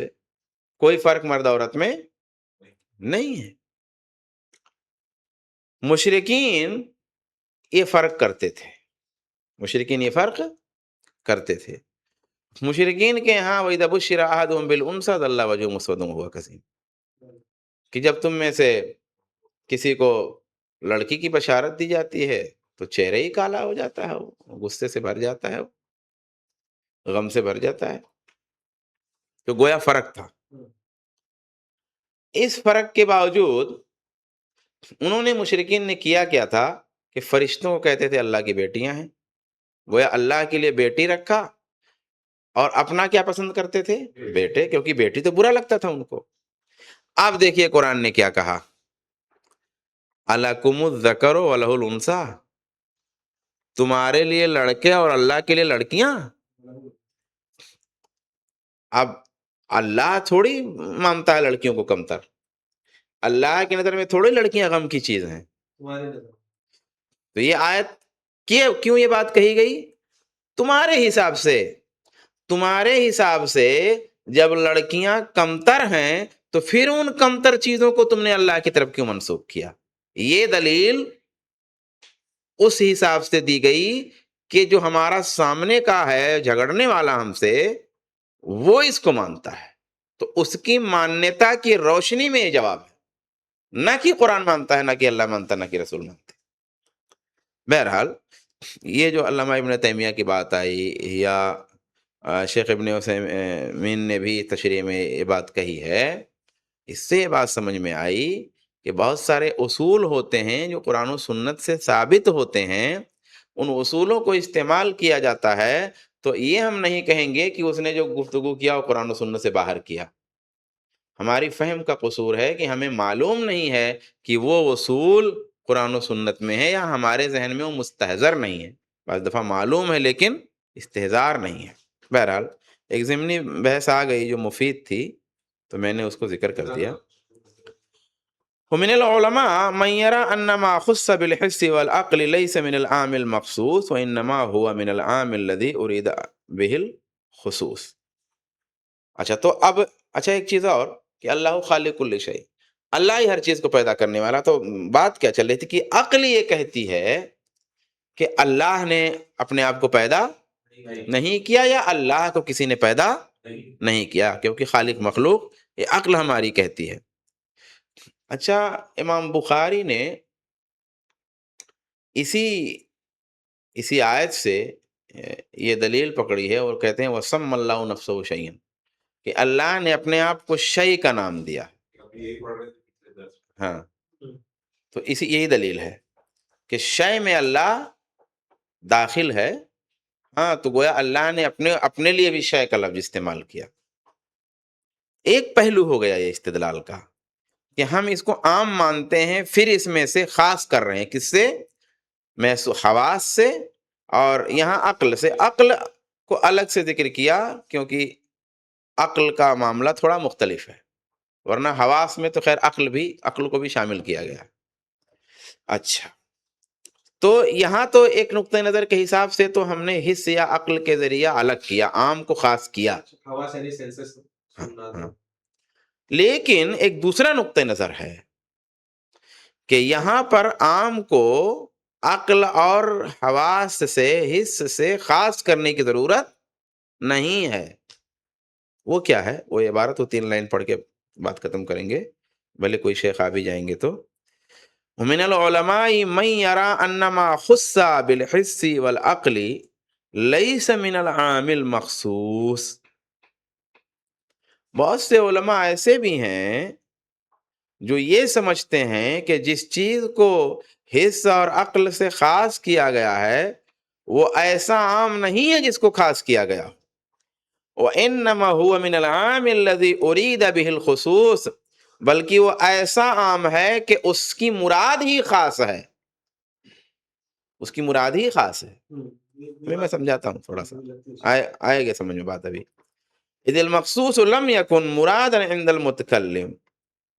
کوئی فرق مرد عورت میں نہیں ہے۔ مشرکین یہ فرق کرتے تھے، مشرکین یہ فرق کرتے تھے۔ مشرکین کے ہاں وَإِذَا بُشِّرَ أَحَدُهُم بِالْأُنثىٰ ظَلَّ وَجْهُهُ مُسْوَدًّا وَهُوَ كَظِيمٌ، کہ جب تم میں سے کسی کو لڑکی کی بشارت دی جاتی ہے تو چہرہ ہی کالا ہو جاتا ہے، وہ غصے سے بھر جاتا ہے، غم سے بھر جاتا ہے۔ تو گویا فرق تھا۔ اس فرق کے باوجود انہوں نے، مشرکین نے کیا کیا تھا کہ فرشتوں کو کہتے تھے اللہ کی بیٹیاں ہیں، گویا اللہ کے لیے بیٹی رکھا، اور اپنا کیا پسند کرتے تھے؟ بیٹے، کیونکہ بیٹی تو برا لگتا تھا ان کو۔ اب دیکھیے قرآن نے کیا کہا، الکم الذکر ولہ الانثیٰ، تمہارے لیے لڑکے اور اللہ کے لیے لڑکیاں۔ اب اللہ تھوڑی مانتا ہے لڑکیوں کو کمتر، اللہ کی نظر میں تھوڑی لڑکیاں غم کی چیز ہیں۔ تو یہ آیت کیوں یہ بات کہی گئی؟ تمہارے حساب سے، تمہارے حساب سے جب لڑکیاں کمتر ہیں تو پھر ان کمتر چیزوں کو تم نے اللہ کی طرف کیوں منسوب کیا؟ یہ دلیل اس حساب سے دی گئی کہ جو ہمارا سامنے کا ہے جھگڑنے والا ہم سے، وہ اس کو مانتا ہے، تو اس کی مانیتا کی روشنی میں یہ جواب ہے، نہ کہ قرآن مانتا ہے، نہ کہ اللہ مانتا ہے، نہ کہ رسول مانتا ہے۔ بہرحال یہ جو علامہ ابن تیمیہ کی بات آئی، یا شیخ ابن عثیمین نے بھی تشریح میں یہ بات کہی ہے، اس سے یہ بات سمجھ میں آئی کہ بہت سارے اصول ہوتے ہیں جو قرآن و سنت سے ثابت ہوتے ہیں، ان اصولوں کو استعمال کیا جاتا ہے، تو یہ ہم نہیں کہیں گے کہ اس نے جو گفتگو کیا وہ قرآن و سنت سے باہر کیا۔ ہماری فہم کا قصور ہے کہ ہمیں معلوم نہیں ہے کہ وہ اصول قرآن و سنت میں ہے، یا ہمارے ذہن میں وہ مستحضر نہیں ہے۔ بعض دفعہ معلوم ہے لیکن استحضار نہیں ہے۔ بہرحال ایک ضمنی بحث آ گئی جو مفید تھی، تو میں نے اس کو ذکر کر دیا۔ ومن العلماء من يرى أن ما خص بالحس والعقل ليس من العام المخصوص وإنما هو من العام الذي أريد به الخصوص۔ اچھا تو اب ایک چیز اور کہ اللہ خالق کل شیء، اللہ ہی ہر چیز کو پیدا کرنے والا، تو بات کیا چل رہی تھی کہ عقل یہ کہتی ہے کہ اللہ نے اپنے آپ کو پیدا نہیں کیا، یا اللہ کو کسی نے پیدا نہیں کیا، کیونکہ خالق مخلوق یہ عقل ہماری کہتی ہے۔ اچھا، امام بخاری نے اسی آیت سے یہ دلیل پکڑی ہے، اور کہتے ہیں وَسَمَّ اللَّهُ نَفْسَهُ شَيْئًا، کہ اللہ نے اپنے آپ کو شیء کا نام دیا۔ ہاں، تو یہی دلیل ہے کہ شیء میں اللہ داخل ہے۔ ہاں، تو گویا اللہ نے اپنے لیے بھی شیء کا لفظ استعمال کیا۔ ایک پہلو ہو گیا یہ استدلال کا کہ ہم اس کو عام مانتے ہیں، پھر اس میں سے خاص کر رہے ہیں، کس سے؟ حواس سے، اور یہاں عقل سے۔ عقل کو الگ سے ذکر کیا کیونکہ عقل کا معاملہ تھوڑا مختلف ہے، ورنہ حواس میں تو خیر عقل کو بھی شامل کیا گیا۔ اچھا، تو یہاں تو ایک نقطہ نظر کے حساب سے تو ہم نے حس یا عقل کے ذریعہ الگ کیا، عام کو خاص کیا۔ ہاں، لیکن ایک دوسرا نقطہ نظر ہے کہ یہاں پر عام کو عقل اور حواس سے، حس سے خاص کرنے کی ضرورت نہیں ہے۔ وہ کیا ہے؟ وہ عبارت وہ 3 لائن پڑھ کے بات ختم کریں گے، بھلے کوئی شیخ آ بھی جائیں گے تو۔ ومن العلماء من يرى ان ما خص بالحس والعقل ليس من العام المخصوص۔ بہت سے علماء ایسے بھی ہیں جو یہ سمجھتے ہیں کہ جس چیز کو حس اور عقل سے خاص کیا گیا ہے وہ ایسا عام نہیں ہے جس کو خاص کیا گیا. وَإِنَّمَا هُوَ مِنَ الْعَامِ الَّذِي أُرِيدَ بِهِ الْخُصُوص، بلکہ وہ ایسا عام ہے کہ اس کی مراد ہی خاص ہے، اس کی مراد ہی خاص ہے. میں سمجھاتا ہوں تھوڑا سا، آئے گا سمجھ میں بات ابھی. اذ المخصوص لم يكن مرادا عند المتکلم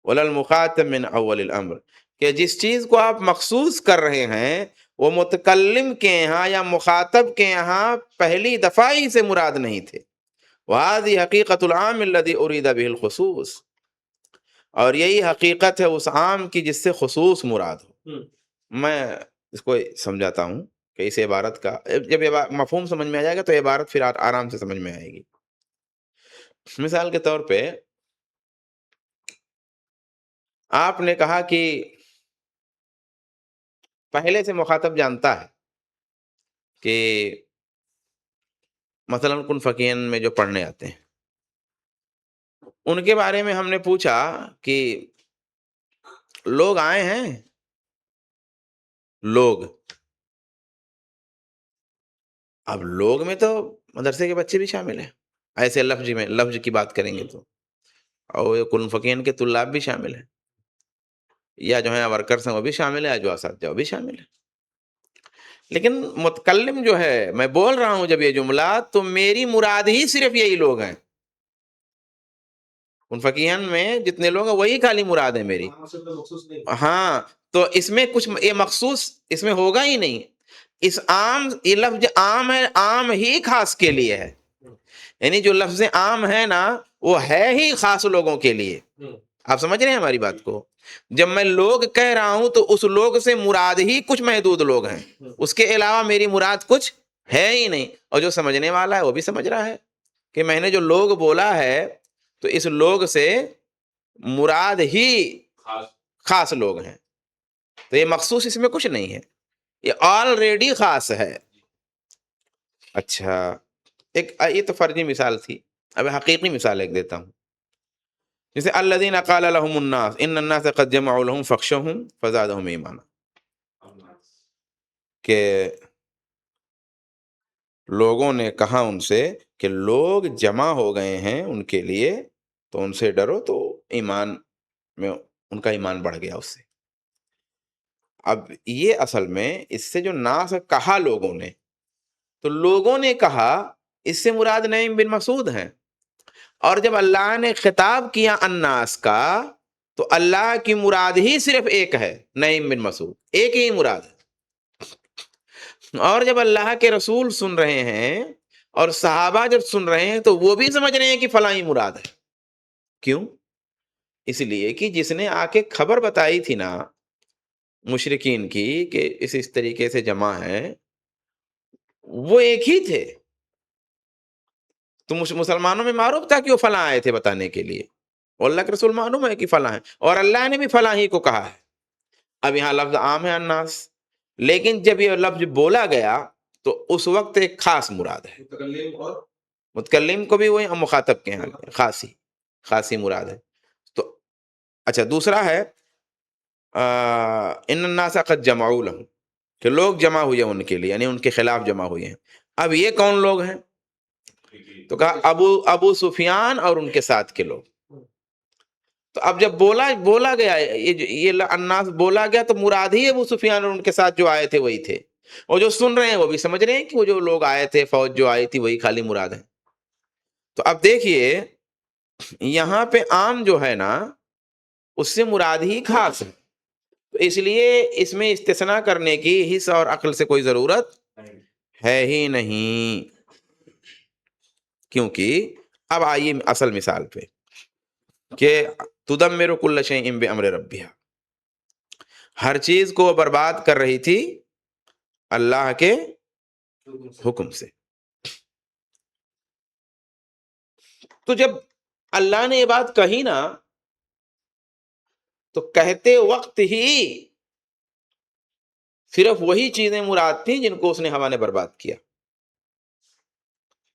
ولا المخاطب من اول الامر، کہ جس چیز کو آپ مخصوص کر رہے ہیں وہ متکلم کے یہاں یا مخاطب کے یہاں پہلی دفعہ ہی سے مراد نہیں تھے. وهذه حقیقت العام الذي اريد به الخصوص، اور یہی حقیقت ہے اس عام کی جس سے خصوص مراد ہو. میں اس کو سمجھاتا ہوں کہ اس عبارت کا جب مفہوم سمجھ میں آ جائے گا تو عبارت پھر آرام سے سمجھ میں آئے گی. مثال کے طور پہ آپ نے کہا کہ پہلے سے مخاطب جانتا ہے کہ مثلا کن فقیہن میں جو پڑھنے آتے ہیں ان کے بارے میں ہم نے پوچھا کہ لوگ آئے ہیں، لوگ، اب لوگ میں تو مدرسے کے بچے بھی شامل ہیں ایسے لفظ کی بات کریں گے تو، اور کن فقیہن کے طلاب بھی شامل ہیں، یا جو ہیں ورکرز ہیں وہ بھی شامل ہے، جو اساتذہ وہ بھی شامل ہے. لیکن متکلم جو ہے، میں بول رہا ہوں جب یہ جملہ تو میری مراد ہی صرف یہی لوگ ہیں، ان فقیہن میں جتنے لوگ ہیں وہی خالی مراد ہے میری. ہاں تو اس میں کچھ یہ مخصوص اس میں ہوگا ہی نہیں. اس عام، یہ لفظ عام ہے، عام ہی خاص کے لیے ہے، یعنی جو لفظ عام ہے نا وہ ہے ہی خاص لوگوں کے لیے. آپ سمجھ رہے ہیں ہماری بات کو؟ جب میں لوگ کہہ رہا ہوں تو اس لوگ سے مراد ہی کچھ محدود لوگ ہیں، اس کے علاوہ میری مراد کچھ ہے ہی نہیں. اور جو سمجھنے والا ہے وہ بھی سمجھ رہا ہے کہ میں نے جو لوگ بولا ہے تو اس لوگ سے مراد ہی خاص لوگ ہیں، تو یہ مخصوص اس میں کچھ نہیں ہے، یہ آلریڈی خاص ہے. اچھا، یہ تو فرضی مثال تھی، اب حقیقی مثال ایک دیتا ہوں. جیسے الذین قال لهم الناس ان الناس قد جمعوا لهم فاخشوهم فزادهم ایمانا، کہ لوگوں نے کہا ان سے کہ لوگ جمع ہو گئے ہیں ان کے لیے تو ان سے ڈرو، تو ایمان میں ان کا ایمان بڑھ گیا اس سے. اب یہ اصل میں اس سے جو ناس کہا لوگوں نے، تو لوگوں نے کہا اس سے مراد نعیم بن مسعود ہیں، اور جب اللہ نے خطاب کیا الناس کا تو اللہ کی مراد ہی صرف ایک ہے، نعیم بن مسعود، ایک ہی مراد ہے. اور جب اللہ کے رسول سن رہے ہیں اور صحابہ جب سن رہے ہیں تو وہ بھی سمجھ رہے ہیں کہ فلاں ہی مراد ہے. کیوں؟ اس لیے کہ جس نے آ کے خبر بتائی تھی نا مشرکین کی کہ اس طریقے سے جمع ہے، وہ ایک ہی تھے. تو مسلمانوں میں معروف تھا کہ وہ فلاں آئے تھے بتانے کے لیے، اور اللہ کے رسول معلوم ہے کہ فلاں ہے، اور اللہ نے بھی فلاں ہی کو کہا ہے. اب یہاں لفظ عام ہے الناس، لیکن جب یہ لفظ بولا گیا تو اس وقت ایک خاص مراد ہے. متکلم کو بھی وہی، مخاطب کے یہاں خاصی مراد ہے. تو اچھا، دوسرا ہے ان الناس قد جمعوا لهم، کہ لوگ جمع ہوئے ان کے لیے، یعنی ان کے خلاف جمع ہوئے ہیں. اب یہ کون لوگ ہیں؟ تو کہا ابو سفیان اور ان کے ساتھ کے لوگ. تو اب جب بولا گیا یہ الناس بولا گیا تو مراد ہی ابو سفیان اور ان کے ساتھ جو آئے تھے وہی تھے، اور جو سن رہے ہیں وہ بھی سمجھ رہے ہیں کہ وہ جو لوگ آئے تھے، فوج جو آئی تھی وہی خالی مراد ہے. تو اب دیکھیے یہاں پہ عام جو ہے نا اس سے مراد ہی خاص ہے، تو اس لیے اس میں استثناء کرنے کی حس اور عقل سے کوئی ضرورت ہے ہی نہیں. کیونکہ اب آئیے اصل مثال پہ کہ تدمر کل شیء بامر ربها، ہر چیز کو برباد کر رہی تھی اللہ کے حکم سے. تو جب اللہ نے یہ بات کہی نا تو کہتے وقت ہی صرف وہی چیزیں مراد تھیں جن کو اس نے ہوا نے برباد کیا،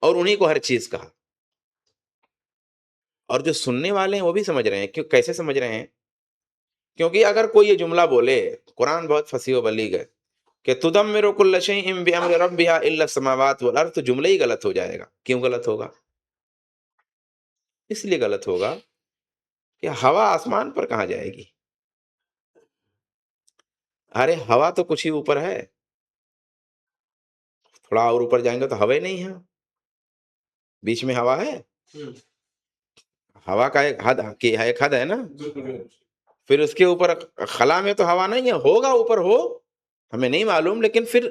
اور انہی کو ہر چیز کہا. اور جو سننے والے ہیں وہ بھی سمجھ رہے ہیں. کیوں؟ کیسے سمجھ رہے ہیں؟ کیونکہ اگر کوئی یہ جملہ بولے، قرآن بہت فصیح و بلیغ ہے کہ تدمر کل شیء بامر ربها الا السماوات والارض، تو جملہ ہی غلط ہو جائے گا۔ کیوں غلط ہوگا؟ اس لیے غلط ہوگا کہ ہوا آسمان پر کہاں جائے گی؟ ارے ہوا تو کچھ ہی اوپر ہے، تھوڑا اور اوپر جائیں گے تو ہوا ہی نہیں ہے، بیچ میں ہوا ہے؟ ہوا کا ایک حد ہے نا، پھر اس کے اوپر خلا میں تو ہوا نہیں ہے، ہوگا اوپر ہو، ہمیں نہیں معلوم، لیکن پھر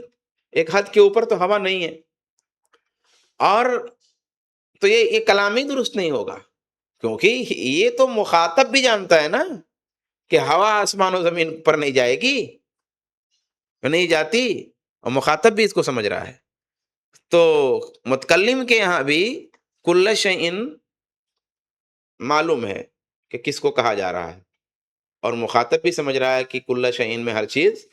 ایک حد کے اوپر تو ہوا نہیں ہے۔ اور تو یہ کلام ہی درست نہیں ہوگا، کیونکہ یہ تو مخاطب بھی جانتا ہے نا کہ ہوا آسمان و زمین پر نہیں جائے گی، نہیں جاتی، اور مخاطب بھی اس کو سمجھ رہا ہے۔ تو متکلم کے یہاں بھی کل شیء معلوم ہے کہ کس کو کہا جا رہا ہے، اور مخاطب بھی سمجھ رہا ہے کہ کل شیء میں ہر چیز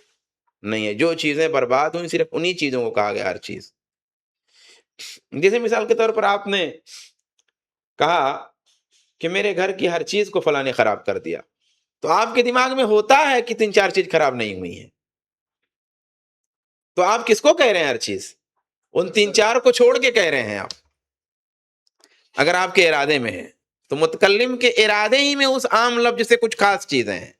نہیں ہے، جو چیزیں برباد ہوئی صرف انہی چیزوں کو کہا گیا ہر چیز۔ جیسے مثال کے طور پر آپ نے کہا کہ میرے گھر کی ہر چیز کو فلاں نے خراب کر دیا، تو آپ کے دماغ میں ہوتا ہے کہ 3-4 چیز خراب نہیں ہوئی ہیں، تو آپ کس کو کہہ رہے ہیں ہر چیز؟ ان 3-4 کو چھوڑ کے کہہ رہے ہیں آپ، اگر آپ کے ارادے میں ہے تو متکلم کے ارادے ہی میں اس عام لفظ سے کچھ خاص چیزیں ہیں۔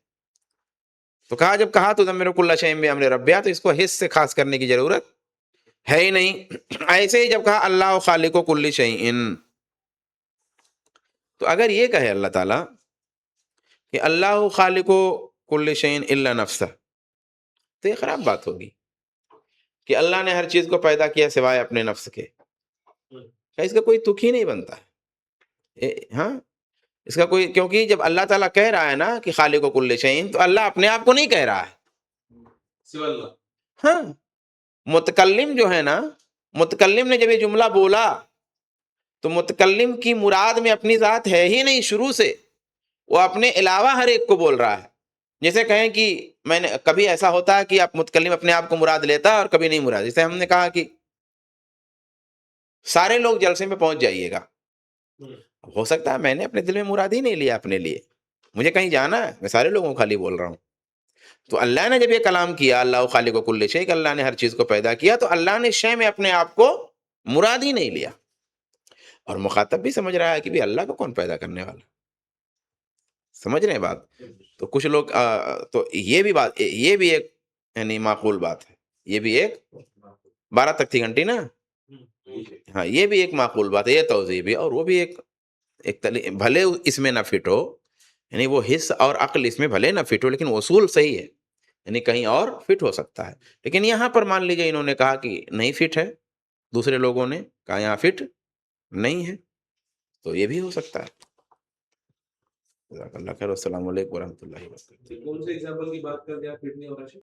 تو کہا جب کہا تو تدمر کل شیء بامر ربها، تو اس کو حص سے خاص کرنے کی ضرورت ہے ہی نہیں۔ ایسے ہی جب کہا اللہ خالق کل شیء، تو اگر یہ کہے اللہ تعالیٰ کہ اللہ خالق کل شیء الا نفسہ، تو یہ خراب بات ہوگی کہ اللہ نے ہر چیز کو پیدا کیا سوائے اپنے نفس کے، اس کا کوئی تک ہی نہیں بنتا ہے۔ ہاں، اس کا کوئی، کیونکہ جب اللہ تعالیٰ کہہ رہا ہے نا کہ خالق کل شیء، تو اللہ اپنے آپ کو نہیں کہہ رہا ہے، سوى اللہ۔ ہاں، متکلم جو ہے نا، متکلم نے جب یہ جملہ بولا تو متکلم کی مراد میں اپنی ذات ہے ہی نہیں شروع سے، وہ اپنے علاوہ ہر ایک کو بول رہا ہے۔ جیسے کہیں کہ میں نے کبھی ایسا ہوتا ہے کہ آپ متکلم اپنے آپ کو مراد لیتا ہے اور کبھی نہیں مراد، جیسے ہم نے کہا کہ سارے لوگ جلسے میں پہنچ جائیے گا، ہو سکتا ہے میں نے اپنے دل میں مراد ہی نہیں لیا اپنے لیے، مجھے کہیں جانا ہے، میں سارے لوگوں کو خالی بول رہا ہوں۔ تو اللہ نے جب یہ کلام کیا اللہ خالق کل شیء، کہ اللہ نے ہر چیز کو پیدا کیا، تو اللہ نے شے میں اپنے آپ کو مراد ہی نہیں لیا، اور مخاطب بھی سمجھ رہا ہے کہ بھی اللہ کو کون پیدا کرنے والا، سمجھ رہے ہیں بات؟ تو کچھ لوگ تو یہ بھی بات، یہ بھی ایک یعنی معقول بات ہے، یہ بھی ایک 12 تک تھی گھنٹی نا، ہاں، یہ بھی ایک معقول بات ہے، یہ توضیح بھی، اور وہ بھی ایک بھلے اس میں نہ فٹ ہو، یعنی وہ حص اور عقل اس میں بھلے نہ فٹ ہو، لیکن اصول صحیح ہے، یعنی کہیں اور فٹ ہو سکتا ہے، لیکن یہاں پر مان لیجئے انہوں نے کہا کہ نہیں فٹ ہے، دوسرے لوگوں نے کہا یہاں فٹ نہیں ہے، تو یہ بھی ہو سکتا ہے۔ جزاک اللہ خیر، السلام علیکم ورحمۃ اللہ وبرکاتہ۔ کون سے ایگزامپل کی بات کر کے آپ فٹ نہیں ہو رہا ہے؟